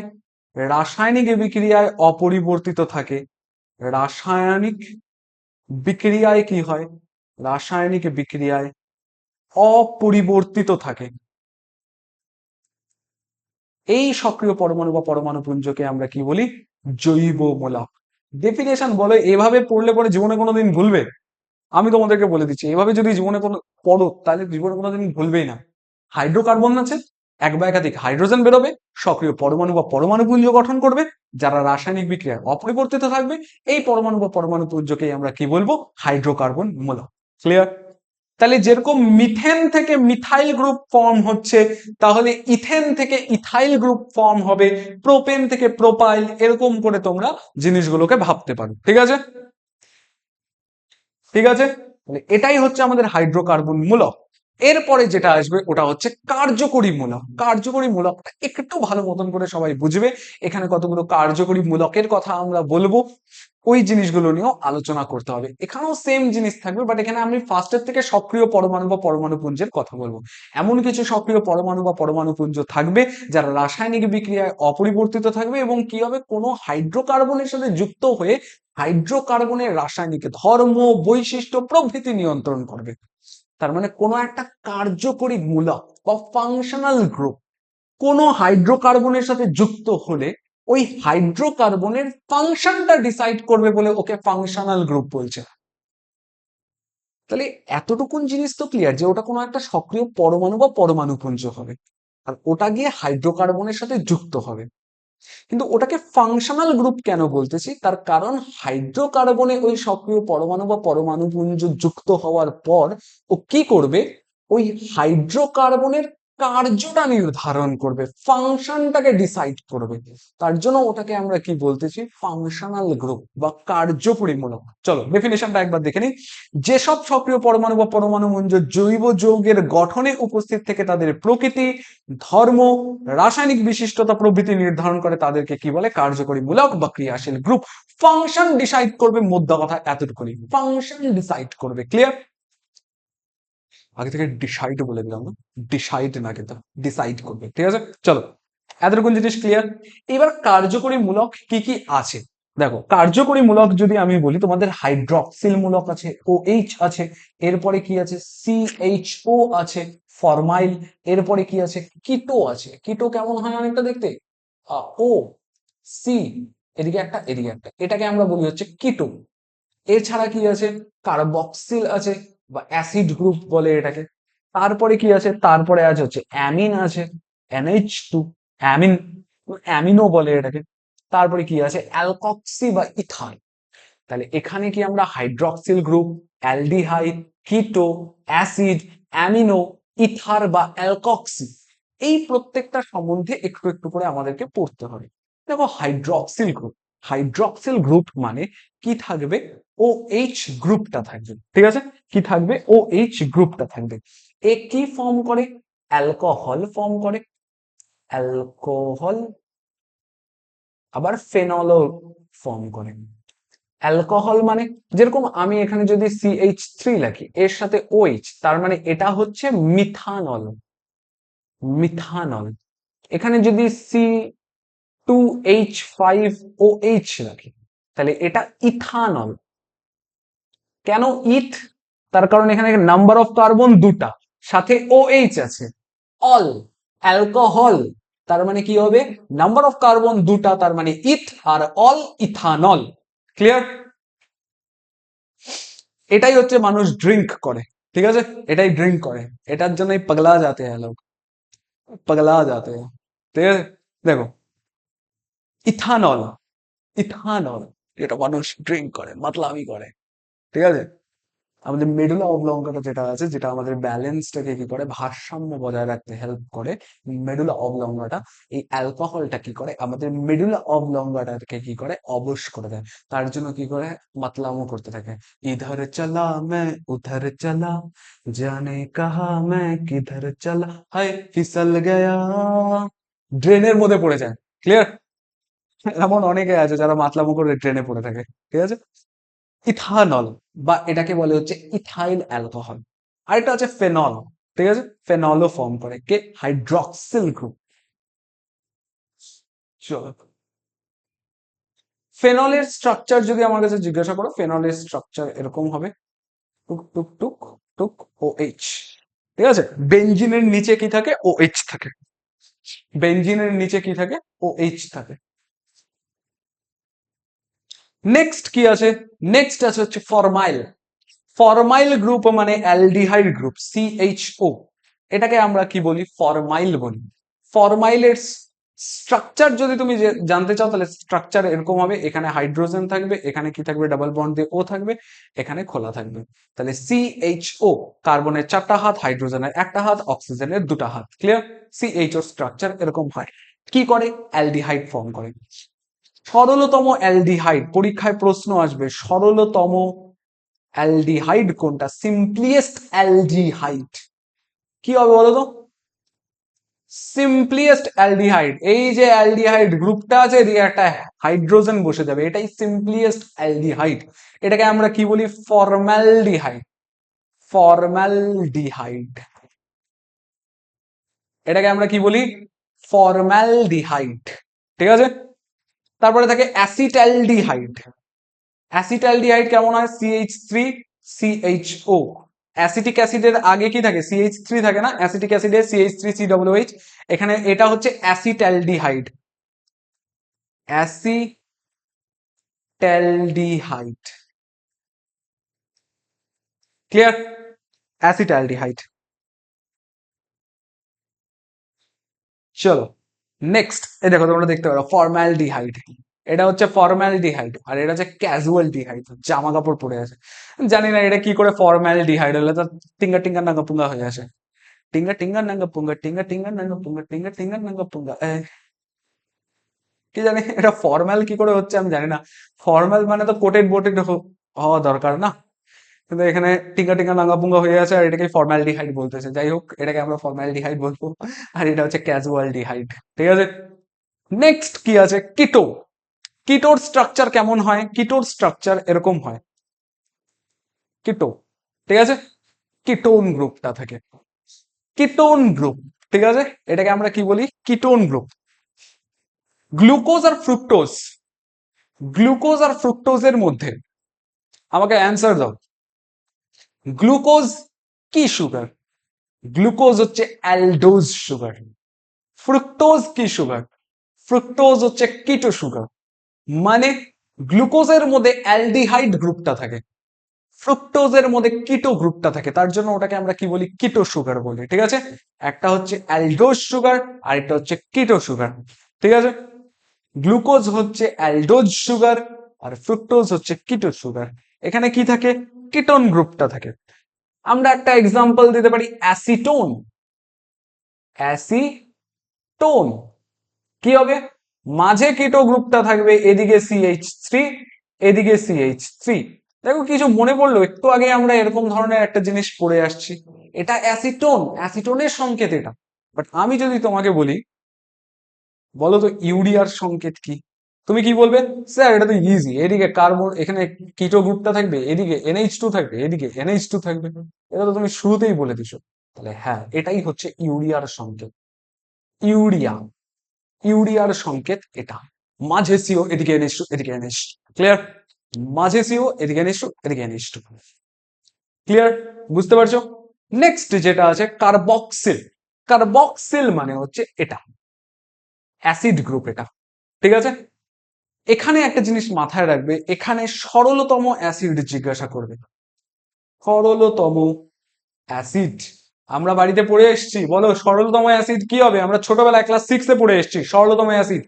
রাসায়নিক বিক্রিয়ায় অপরিবর্তিত থাকে। রাসায়নিক বিক্রিয়ায় কি হয়? রাসায়নিক বিক্রিয়ায় অপরিবর্তিত থাকে। এই সক্রিয় পরমাণু বা পরমাণু পুঞ্জকে আমরা কি বলি? জৈব মূলক। ডেফিনেশন বলে এভাবে পড়লে পরে জীবনে কোনোদিন ভুলবে? আমি তোমাদেরকে বলে দিচ্ছি, এভাবে যদি জীবনে কোনো পড়ো তাহলে জীবনে কোনোদিন ভুলবেই না। হাইড্রোকার্বন আছে, এক বা একাধিক হাইড্রোজেন বেরোবে, সক্রিয় পরমাণু বা পরমাণু পুঞ্জ গঠন করবে যারা রাসায়নিক বিক্রিয়ায় অপরিবর্তিত থাকবে, এই পরমাণু বা পরমাণু পুঞ্জকেই আমরা কি বলবো? হাইড্রোকার্বন মূলক। ক্লিয়ার? তাহলে যেরকম মিথেন থেকে মিথাইল গ্রুপ ফর্ম হচ্ছে, তাহলে ইথেন থেকে ইথাইল গ্রুপ ফর্ম হবে, প্রোপেন থেকে প্রোপাইল, এরকম করে তোমরা জিনিসগুলোকে ভাবতে পারো। ঠিক আছে? ঠিক আছে, তাহলে এটাই হচ্ছে আমাদের হাইড্রোকার্বন মূলক। এরপরে যেটা আসবে ওটা হচ্ছে কার্যকরী মূলক। কার্যকরী মূলকটা একটু ভালো মতন করে সবাই বুঝবে, এখানে কতগুলো কার্যকরী মূলকের কথা আমরা বলবো, ওই জিনিসগুলো নিয়েও আলোচনা করতে হবে। এখানেও সেম জিনিস থাকবে বাট এখানে আমি ফার্স্টের থেকে সক্রিয় পরমাণু বা পরমাণু পুঞ্জের কথা বলবো। এমন কিছু সক্রিয় পরমাণু বা পরমাণু পুঞ্জ থাকবে যারা রাসায়নিক বিক্রিয়ায় অপরিবর্তিত থাকবে এবং কি হবে? কোনো হাইড্রোকার্বনের সাথে যুক্ত হয়ে হাইড্রোকার্বনের রাসায়নিক ধর্ম, বৈশিষ্ট্য প্রভৃতি নিয়ন্ত্রণ করবে। তার মানে কোনো একটা কার্যকরী মূলক বা ফাংশনাল গ্রুপ কোনো হাইড্রোকার্বনের সাথে যুক্ত হলে ওই হাইড্রোকার্বনের ফাংশনটা ডিসাইড করবে বলে ওকে ফাংশনাল গ্রুপ বলছে। তাহলে এতটুকুন জিনিস তো ক্লিয়ার যে ওটা কোনো একটা সক্রিয় পরমাণু বা পরমাণু পুঞ্জ হবে আর ওটা গিয়ে হাইড্রোকার্বনের সাথে যুক্ত হবে। কিন্তু ওটাকে ফাংশনাল গ্রুপ কেন বলতেছি? তার কারণ হাইড্রোকার্বনে ওই সক্রিয় পরমাণু বা পরমাণু পুঞ্জ যুক্ত হওয়ার পর ও কি করবে? ওই হাইড্রোকার্বনের কার্যটা নির্ধারণ করবে, ফাংশনটাকে ডিসাইড করবে। তার জন্য ওটাকে আমরা কি বলতেছি? ফাংশনাল গ্রুপ বা কার্যপরিমূলক। চলো ডেফিনেশনটা একবার দেখে নিই। যেসব সক্রিয় পরমাণু বা পরমাণু পুঞ্জ জৈব যৌগের গঠনে উপস্থিত থেকে তাদের প্রকৃতি, ধর্ম, রাসায়নিক বিশিষ্টতা প্রভৃতি নির্ধারণ করে তাদেরকে কি বলে? কার্যকরী মূলক বা ক্রিয়াশীল গ্রুপ। ফাংশন ডিসাইড করবে, মোদ্দা কথা এতটুকুনি, ফাংশন ডিসাইড করবে। ক্লিয়ার? আগে থেকে ডিসাইড বলে দিলাম না, ডিসাইড না, কিন্তু ডিসাইড করবে। ঠিক আছে, চলো এতটুকু জিনিস ক্লিয়ার। এবার কার্যকরী মূলক কি কি আছে দেখো। কার্যকরী মূলক যদি আমি বলি, তোমাদের হাইড্রক্সিল মূলক আছে, OH আছে, এরপরে কি আছে, CHO আছে, ফরমাইল, এরপরে কি আছে, কিটো আছে। কিটো কেমন হয় অনেকটা দেখতে, ও সি, এদিকে একটা এদিকে একটা, এটাকে আমরা বলি হচ্ছে কিটো। এছাড়া কি আছে, কার্বক্সিল আছে বা অ্যাসিড গ্রুপ বলে এটাকে। তারপরে কি আছে, তারপরে আছে হচ্ছে অ্যামিন আছে, NH2, অ্যামিন, অ্যামিনো বলে এটাকে। তারপরে কি আছে, অ্যালকক্সি বা ইথার। তাহলে এখানে কি আমরা হাইড্রক্সিল গ্রুপ, অ্যালডিহাইড, কিটো, অ্যাসিড, অ্যামিনো, ইথার বা অ্যালকক্সি, এই প্রত্যেকটা সম্বন্ধে একটু একটু করে আমাদেরকে পড়তে হবে। দেখো হাইড্রক্সিল গ্রুপ, হাইড্রক্সিল গ্রুপ মানে কি থাকবে, OH গ্রুপটা থাকবে, ঠিক আছে, কি থাকবে, OH গ্রুপটা থাকবে। এ কি ফর্ম করে, অ্যালকোহল ফর্ম করে, অ্যালকোহল, আবার ফেনলও ফর্ম করে। অ্যালকোহল মানে, যেরকম আমি এখানে যদি CH3 লিখি এর সাথে OH, তার মানে এটা হচ্ছে মিথানল, মিথানল। এখানে যদি C2H5OH রাখি, তাহলে এটা ইথানল। কেন ইথ, তার কারণ এখানে নাম্বার অফ কার্বন দুটা, সাথে OH আছে, অল, অ্যালকোহল, তার মানে কি হবে, নাম্বার অফ কার্বন দুটা, তার মানে ইথ, আর অল ইথানল। ক্লিয়ার? এটাই হচ্ছে মানুষ ড্রিঙ্ক করে, ঠিক আছে, এটাই ড্রিঙ্ক করে, এটার জন্যই পাগলা যাতে হ্যাঁ লোক, পাগলা যাতে হ্যাঁ, ঠিক আছে। দেখো ইথানল, ইথানল, এটা মানুষ ড্রিঙ্ক করে, মাতলামি করে, ঠিক আছে। আমাদের মেডুলা অবলঙ্গটা যেটা আছে, যেটা আমাদের ব্যালেন্সটাকে কি করে, ভারসাম্য বজায় রাখতে হেল্প করে, মেডুলা অবলঙ্গটা, এই অ্যালকোহলটা কি করে, আমাদের মেডুলা অবলঙ্গটাকে কি করে, অবশ করে দেয়। তার জন্য কি করে, মাতলামো করতে থাকে, ইধর চলা मैं উধর চলা, জানে কাহা मैं কিধর চলা, হায় ফিসল গয়া, ড্রেনের মধ্যে পড়ে যায়। ক্লিয়ার? এমন অনেকে আছে যারা মাতলামো করে ট্রেনে পড়ে থাকে, ঠিক আছে। ইথানল, বা এটাকে বলে হচ্ছে ইথাইল অ্যালকোহল। আরেকটা আছে ফেনল, ঠিক আছে, ফেনলও ফর্ম করে কে, হাইড্রক্সিল গ্রুপ। চলো, ফেনলের স্ট্রাকচার যদি আমার কাছে জিজ্ঞাসা করো, ফেনলের স্ট্রাকচার এরকম হবে, টুক টুক টুক টুক, OH, ঠিক আছে। বেঞ্জিনের নিচে কি থাকে, OH থাকে, বেঞ্জিনের নিচে কি থাকে, OH থাকে। নেক্সট কি আছে, নেক্সট আছে হচ্ছে ফরমাইল। ফরমাইল গ্রুপ মানে অ্যালডিহাইড গ্রুপ, CHO, এটাকে আমরা কি বলি, ফরমাইল বলি। ফরমাইলের স্ট্রাকচার যদি তুমি জানতে চাও, তাহলে স্ট্রাকচার এরকম হবে, এখানে হাইড্রোজেন থাকবে, এখানে কি থাকবে, ডাবল বন্ড দিয়ে O থাকবে, এখানে খোলা থাকবে। তাহলে CHO, কার্বনের 4টা হাত, হাইড্রোজেনের 1টা হাত, অক্সিজেনের 2টা হাত। ক্লিয়ার? CHO স্ট্রাকচার এরকম হয়। কি করে, অ্যালডিহাইড ফর্ম করে। সরলতম অ্যালডিহাইড, পরীক্ষায় প্রশ্ন আসবে, সরলতম অ্যালডিহাইড কোনটা, সিম্পলিয়েস্ট অ্যালডিহাইড কি হবে বলো তো, সিম্পলিয়েস্ট অ্যালডিহাইড, এই যে অ্যালডিহাইড গ্রুপটা আছে, এদিকে একটা হাইড্রোজেন বসে যাবে, এটাই সিম্পলিয়েস্ট অ্যালডিহাইড। এটাকে আমরা কি বলি, ফর্মালডিহাইড, ফর্মালডিহাইড, এটাকে আমরা কি বলি, ফর্মালডিহাইড, ঠিক আছে। তারপরে থাকে অ্যাসিটালডিহাইড। অ্যাসিটালডিহাইড কেমন হয়, CH3CHO, অ্যাসিটিক অ্যাসিডের আগে কি থাকে, CH3 থাকে না, অ্যাসিটিক অ্যাসিডে CH3COOH, এখানে এটা হচ্ছে অ্যাসিটালডিহাইড, অ্যাসিটালডিহাইড। ক্লিয়ার? অ্যাসিটালডিহাইড। চলো নেক্সট, এই দেখো তোমরা দেখতে পারো ফর্মালডিহাইড, এটা হচ্ছে ফর্মালডিহাইড, আর এটা হচ্ছে ক্যাজুয়ালডিহাইড, জামা কাপড় পরে আছে। জানি না এটা কি করে ফর্মালডিহাইড হলে, তো টিঙ্গা টিঙ্গা নাঙ্গা পুঙ্গা হয়ে আসে, টিঙ্গা টিঙ্গা নাঙ্গা পুঙ্গা, টিঙ্গা টিঙ্গা নাঙ্গা পুঙ্গা, টিঙ্গা টিঙ্গা নাঙ্গা পুঙ্গা, কি জানি এটা ফর্মাল কি করে হচ্ছে আমি জানি না। ফর্মাল মানে তো কোটেড বোটেড হওয়া দরকার না, কিন্তু এখানে টিঙ্গা টিঙ্গা নাঙ্গা পুঙ্গা হয়ে আছে, আর এটাকে ফর্মালডিহাইড বলতেছে। যাই হোক, এটাকে আমরা ফর্মালডিহাইড বলবো, আর এটা হচ্ছে ক্যাজুয়ালডিহাইড, ঠিক আছে। নেক্সট কি আছে, কিটো। কিটোর স্ট্রাকচার কেমন হয়, কিটোর স্ট্রাকচার এরকম হয়, কিটো, ঠিক আছে, কিটোন গ্রুপটা থাকে, কিটোন গ্রুপ, ঠিক আছে, এটাকে আমরা কি বলি, কিটোন গ্রুপ। গ্লুকোজ আর ফ্রুক্টোজ, গ্লুকোজ আর ফ্রুক্টোজের মধ্যে আমাকে অ্যান্সার দাও। গ্লুকোজ কি সুগার? গ্লুকোজ হচ্ছে অ্যালডোজ সুগার। ফ্রুক্টোজ কি সুগার? ফ্রুক্টোজ হচ্ছে কিটো সুগার। মানে গ্লুকোজের মধ্যে অ্যালডিহাইড গ্রুপটা থাকে, ফ্রুক্টোজের মধ্যে কিটো গ্রুপটা থাকে, তার জন্য ওটাকে আমরা কি বলি? কিটো সুগার বলি। ঠিক আছে, একটা হচ্ছে অ্যালডোজ সুগার আর একটা হচ্ছে কিটো সুগার। ঠিক আছে, গ্লুকোজ হচ্ছে অ্যালডোজ সুগার আর ফ্রুক্টোজ হচ্ছে কিটো সুগার। এখানে কি থাকে? কিটোন গ্রুপটা থাকে। আমরা একটা এক্সাম্পল দিতে পারি, অ্যাসিটোন। অ্যাসিটোন কি হবে? মাঝে কিটো গ্রুপটা থাকবে, এদিকে CH3, এদিকে CH3। দেখো কিছু মনে পড়লো, একটু আগে আমরা এরকম ধরনের একটা জিনিস পড়ে আসছি, এটা অ্যাসিটোন, অ্যাসিটোনের সংকেত এটা। বাট আমি যদি তোমাকে বলি, বলো তো ইউরিয়ার সংকেত কি, তুমি কি বলবে? স্যার এটা তো ইজি, এদিকে কার্বন, এখানে কিটো গ্রুপটা থাকবে, এদিকে NH2 থাকবে, এদিকে NH2 থাকবে। এটা তো তুমি শুরুতেই বলে দিছো। তাহলে হ্যাঁ, এটাই হচ্ছে ইউরিয়ার সংকেত। ইউরিয়া, ইউরিয়ার সংকেত এটা। মাঝে সিও, এদিকে NH2, এদিকে NH2। ক্লিয়ার? মাঝে সিও, এদিকে NH2, এদিকে NH2। ক্লিয়ার? বুঝতে পারছো? নেক্সট যেটা আছে কার্বক্সিল। কার্বক্সিল মানে হচ্ছে এটা অ্যাসিড গ্রুপ এটা। ঠিক আছে, এখানে একটা জিনিস মাথায় রাখবে, এখানে সরলতম অ্যাসিড জিজ্ঞাসা করবে। সরলতম অ্যাসিড আমরা বাড়িতে পড়ে এসেছি, বলো সরলতম অ্যাসিড কি হবে? আমরা ছোটবেলায় ক্লাস 6-এ পড়ে এসেছি সরলতম acid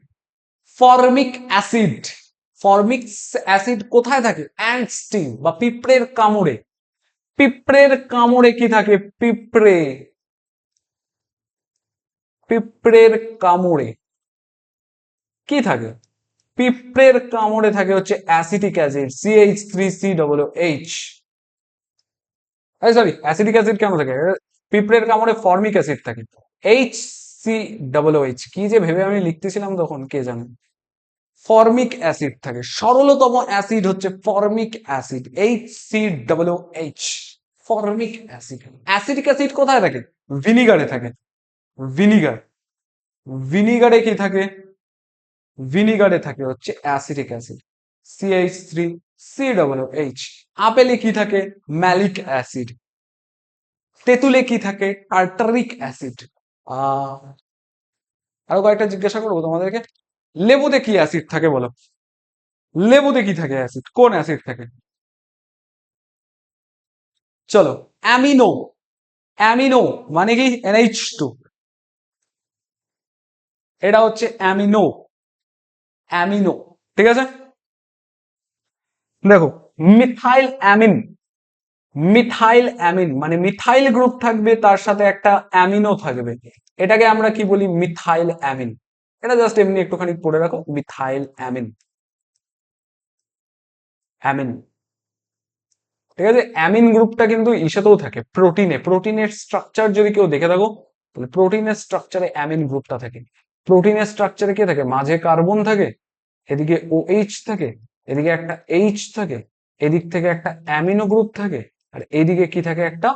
formic acid. Formic acid কোথায় থাকে? অ্যান্টস্টিং বা পিঁপড়ের কামড়ে। পিঁপড়ের কামড়ে কি থাকে? পিঁপড়ে, পিঁপড়ের কামড়ে কি থাকে? পিঁপড়ের কামড়ে থাকে হচ্ছে acetic acid, CH3COOH। Sorry, acetic acid কেন থাকে? পিঁপড়ের কামড়ে ফর্মিক অ্যাসিড থাকে, HCOOH। কি যে ভেবে আমি লিখতেছিলাম তখন কে জানে। ফর্মিক অ্যাসিড থাকে, সরলতম অ্যাসিড হচ্ছে formic acid, HCOOH। Formic acid. Acetic acid কোথায় থাকে? ভিনিগারে থাকে। ভিনিগার, ভিনিগারে কি থাকে? ভিনিগারে থাকে হচ্ছে অ্যাসিটিক অ্যাসিড, CH3COOH। আপেলে কি থাকে? Malic acid. তেঁতুলে কি থাকে? Tartaric acid. আরো কয়েকটা জিজ্ঞাসা করবো তোমাদেরকে। লেবুতে কি অ্যাসিড থাকে বলো? লেবুতে কি থাকে অ্যাসিড? কোন অ্যাসিড থাকে? চলো, অ্যামিনো। অ্যামিনো মানে কি? NH2। এটা হচ্ছে অ্যামিনো, অ্যামিনো। ঠিক আছে, দেখো মিথাইল অ্যামিন। মিথাইল অ্যামিন মানে মিথাইল গ্রুপ থাকবে, তার সাথে একটা অ্যামিনো থাকবে, এটাকে আমরা কি বলি? Methyl amine. এটা জাস্ট এমনি একটুখানি পড়ে রাখো, মিথাইল অ্যামিন। অ্যামিন। ঠিক আছে, অ্যামিন গ্রুপটা কিন্তু ইসেতেও থাকে, প্রোটিনে। প্রোটিনের স্ট্রাকচার যদি কেউ দেখে থাকো, তাহলে প্রোটিনের স্ট্রাকচারে অ্যামিন গ্রুপটা থাকে। প্রোটিনের স্ট্রাকচারে কি থাকে? মাঝে কার্বন থাকে, এদিকে OH থাকে, এদিকে একটা H থাকে, এদিক থেকে একটা অ্যামিনো গ্রুপ থাকে, আর এদিকে কি থাকে? একটা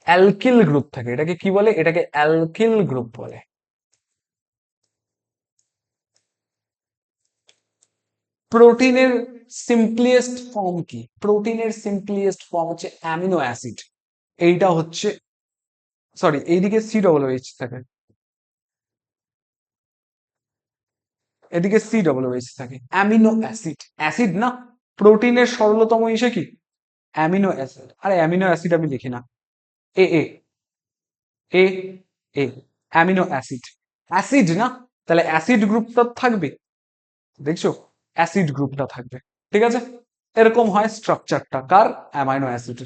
অ্যালকিল গ্রুপ থাকে। এটাকে কি বলে? এটাকে অ্যালকিল গ্রুপ বলে। প্রোটিনের সিম্পলিয়েস্ট ফর্ম কি? প্রোটিনের সিম্পলিয়েস্ট ফর্ম হচ্ছে অ্যামিনো অ্যাসিড। এইটা হচ্ছে, সরি, এইদিকে COOH থাকে, এদিকে COOH থাকে, অ্যামিনো অ্যাসিড। অ্যাসিড না, প্রোটিনের সরলতম ইসে কি? Amino acid. আরে অ্যামিনো অ্যাসিড আমি লিখি না, এ এ এ এ অ্যামিনো অ্যাসিড। অ্যাসিড না, তাহলে অ্যাসিড গ্রুপটা থাকবে, দেখছো? অ্যাসিড গ্রুপটা থাকবে। ঠিক আছে, এরকম হয় স্ট্রাকচারটা কার? Amino acid.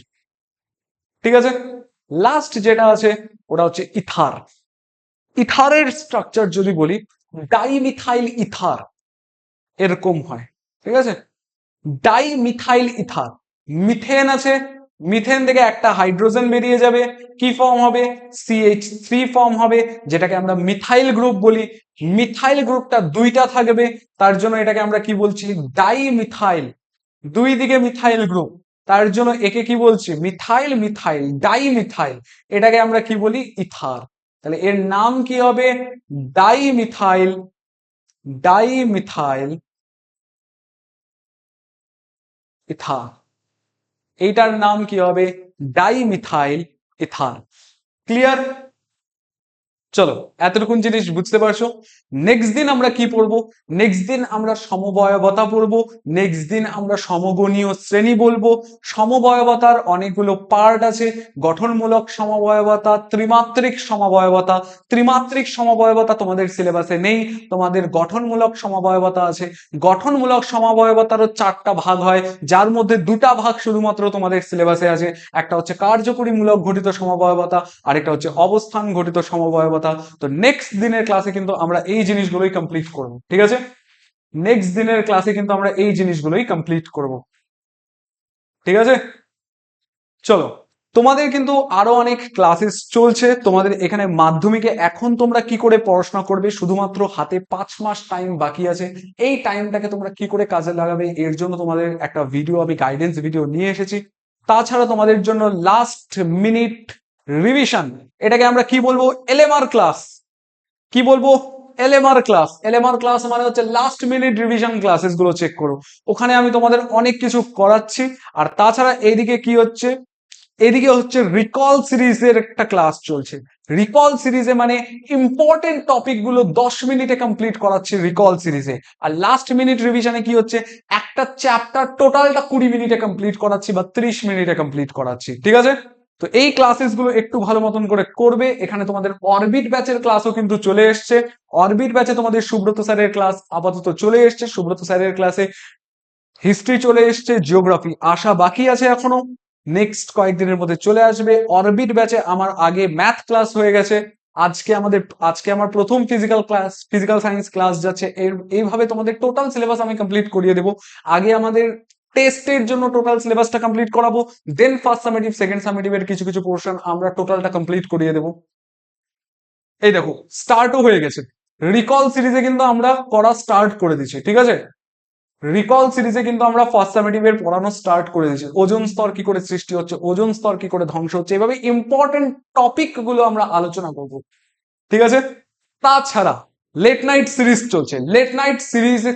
ঠিক আছে, লাস্ট যেটা আছে ওটা হচ্ছে ইথার। ইথারের স্ট্রাকচার যদি বলি, ডাইমিথাইল ইথার এরকম হয়। ঠিক আছে, ডাইমিথাইল ইথার। মিথেন আছে, মিথেন থেকে একটা হাইড্রোজেন বেরিয়ে যাবে, কি ফর্ম হবে? CH3 ফর্ম হবে, যেটাকে আমরা মিথাইল গ্রুপ বলি। মিথাইল গ্রুপটা দুইটা থাকবে, তার জন্য এটাকে আমরা কি বলছি? ডাইমিথাইল। দুই দিকে মিথাইল গ্রুপ, তার জন্য একে কি বলছি? Methyl methyl dimethyl. এটাকে আমরা কি বলি? ইথার। তাহলে এর নাম কি হবে? ডাইমিথাইল ডাইমিথাইল ইথার, এইটার নাম কি হবে? Dimethyl ether. ক্লিয়ার? চলো, এতটুকুন জিনিস বুঝতে পারছো। নেক্সট দিন আমরা কি পড়বো? নেক্সট দিন আমরা সমবয়বতা পড়বো। নেক্সট দিন আমরা সমগণীয় শ্রেণী বলবো। সমবয়বতার অনেকগুলো পার্ট আছে, গঠনমূলক সমবয়বতা, ত্রিমাত্রিক সমবয়বতা। ত্রিমাত্রিক সমবয়বতা তোমাদের সিলেবাসে নেই, তোমাদের গঠনমূলক সমবয়বতা আছে। গঠনমূলক সমবয়বতারও 4টা ভাগ হয়, যার মধ্যে 2টা ভাগ শুধুমাত্র তোমাদের সিলেবাসে আছে। একটা হচ্ছে কার্যকরীমূলক ঘটিত সমবয়বতা, আরেকটা হচ্ছে অবস্থান ঘটিত সমবয়বতা। তো নেক্সট দিনের ক্লাসে কিন্তু আমরা এই জিনিসগুলোই কমপ্লিট করব, ঠিক আছে? নেক্সট দিনের ক্লাসে কিন্তু আমরা এই জিনিসগুলোই কমপ্লিট করব, ঠিক আছে? চলো, তোমাদের কিন্তু আরো অনেক ক্লাসেস চলছে তোমাদের এখানে মাধ্যমিকে। এখন তোমরা কি করে পড়াশোনা করবে? শুধুমাত্র হাতে 5 মাস টাইম বাকি আছে। এই টাইমটাকে তোমরা কি করে কাজে লাগাবে, এর জন্য তোমাদের একটা ভিডিও, আমি গাইডেন্স ভিডিও নিয়ে এসেছি। তাছাড়া তোমাদের জন্য লাস্ট মিনিট রিভিশন, এটাকে আমরা কি বলবো? এলএমআর ক্লাস। কি বলবো? এলএমআর ক্লাস। এলএমআর ক্লাস মানে হচ্ছে লাস্ট মিনিট রিভিশন ক্লাসেস গুলো চেক করো। ওখানে আমি তোমাদের অনেক কিছু করাচ্ছি। আর তাছাড়া এইদিকে কি হচ্ছে? এদিকে হচ্ছে রিকল সিরিজের একটা ক্লাস চলছে। রিকল সিরিজে মানে ইম্পর্টেন্ট টপিক গুলো 10 মিনিটে কমপ্লিট করাচ্ছি রিকল সিরিজে। আর লাস্ট মিনিট রিভিশনে কি হচ্ছে? একটা চ্যাপ্টার টোটালটা 20 মিনিটে কমপ্লিট করাচ্ছি বা 30 মিনিটে কমপ্লিট করাচ্ছি, ঠিক আছে? তো এই ক্লাসেস গুলো একটু ভালো মতন করে করবে। এখানে তোমাদের অরবিট ব্যাচের ক্লাসও কিন্তু চলে এসছে। অরবিট ব্যাচে তোমাদের সুব্রত স্যারের ক্লাস আপাতত চলে এসছে। সুব্রত স্যারের ক্লাসে হিস্ট্রি চলে এসছে, জিওগ্রাফি আসা বাকি আছে এখনো, নেক্সট কয়েকদিনের মধ্যে চলে আসবে। অরবিট ব্যাচে আমার আগে ম্যাথ ক্লাস হয়ে গেছে। আজকে আমার প্রথম ফিজিক্যাল সায়েন্স ক্লাস যাচ্ছে। এইভাবে তোমাদের টোটাল সিলেবাস আমি কমপ্লিট করিয়ে দেবো। আগে আমাদের টেস্টের জন্য টোটাল সিলেবাসটা কমপ্লিট করাবো, দেন ফার্স্ট সামেটিভ, সেকেন্ড সামেটিভের কিছু কিছু পোর্শন আমরা টোটালটা কমপ্লিট করিয়ে দেবো। এই দেখো, স্টার্টও হয়ে গেছে। রিকল সিরিজে কিন্তু আমরা করা স্টার্ট করে দিচ্ছি, ঠিক আছে? রিকল সিরিজে কিন্তু আমরা ফার্স্ট সামেটিভের পড়ানো স্টার্ট করে দিয়েছি। ওজোন স্তর কি করে সৃষ্টি হচ্ছে, ওজোন স্তর কি করে ধ্বংস হচ্ছে, এভাবে ইম্পর্টেন্ট টপিক গুলো আমরা আলোচনা করব, ঠিক আছে? তাছাড়া লেট নাইট সিরিজ চলছে। লেট নাইট সিরিজে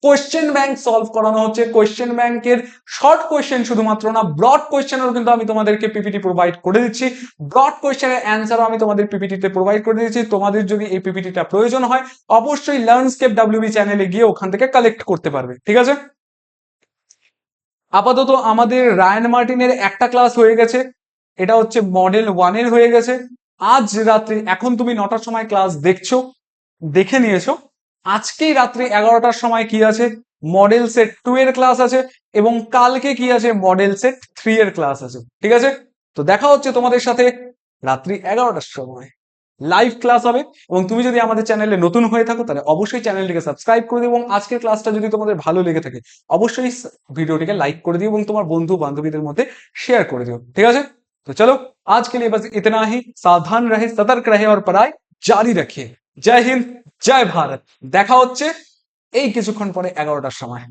কোয়েশ্চেন ব্যাংক সলভ করানো হচ্ছে। কোয়েশ্চেন ব্যাংকের শর্ট কোয়েশ্চেন শুধুমাত্র না, ব্রড কোয়েশ্চেনও কিন্তু আমি তোমাদেরকে পিপিটি প্রোভাইড করে দিচ্ছি। ব্রড কোয়েশ্চেনের অ্যান্সারও আমি তোমাদের পিপিটিতে প্রোভাইড করে দিচ্ছি। তোমাদের যদি এই পিপিটিটা প্রয়োজন হয়, অবশ্যই লার্নস্কেপ ডাব্লিউবি চ্যানেলে গিয়ে ওখান থেকে কালেক্ট করতে পারবে, ঠিক আছে? আপাতত আমাদের রায়ান মার্টিনের একটা ক্লাস হয়ে গেছে, এটা হচ্ছে মডেল 1-এর হয়ে গেছে। আজ রাত্রে, এখন তুমি 9টার সময় ক্লাস দেখছো, দেখে নিয়েছো, আজকেই রাত্রে 11টার সময় কি আছে? মডেল সেট 2 এর ক্লাস আছে। এবং কালকে কি আছে? মডেল সেট 3 এর ক্লাস আছে, ঠিক আছে? তো দেখা হচ্ছে তোমাদের সাথে রাত্রি 11টার সময়, লাইভ ক্লাস হবে। এবং তুমি যদি আমাদের চ্যানেলে নতুন হয়ে থাকো, তাহলে অবশ্যই চ্যানেলটিকে সাবস্ক্রাইব করে দিও। এবং আজকের ক্লাসটা যদি তোমাদের ভালো লেগে থাকে, অবশ্যই ভিডিওটিকে লাইক করে দিও এবং তোমার বন্ধু বান্ধবীদের মধ্যে শেয়ার করে দিও, ঠিক আছে? তো চলো, आज के लिए बस इतना ही। सावधान रहे, सतर्क रहे और पढ़ाई জারি রাখে। জয় হিন্দ, জয় ভারত। দেখা হচ্ছে এই কিছুক্ষণ পরে 11টার সময়।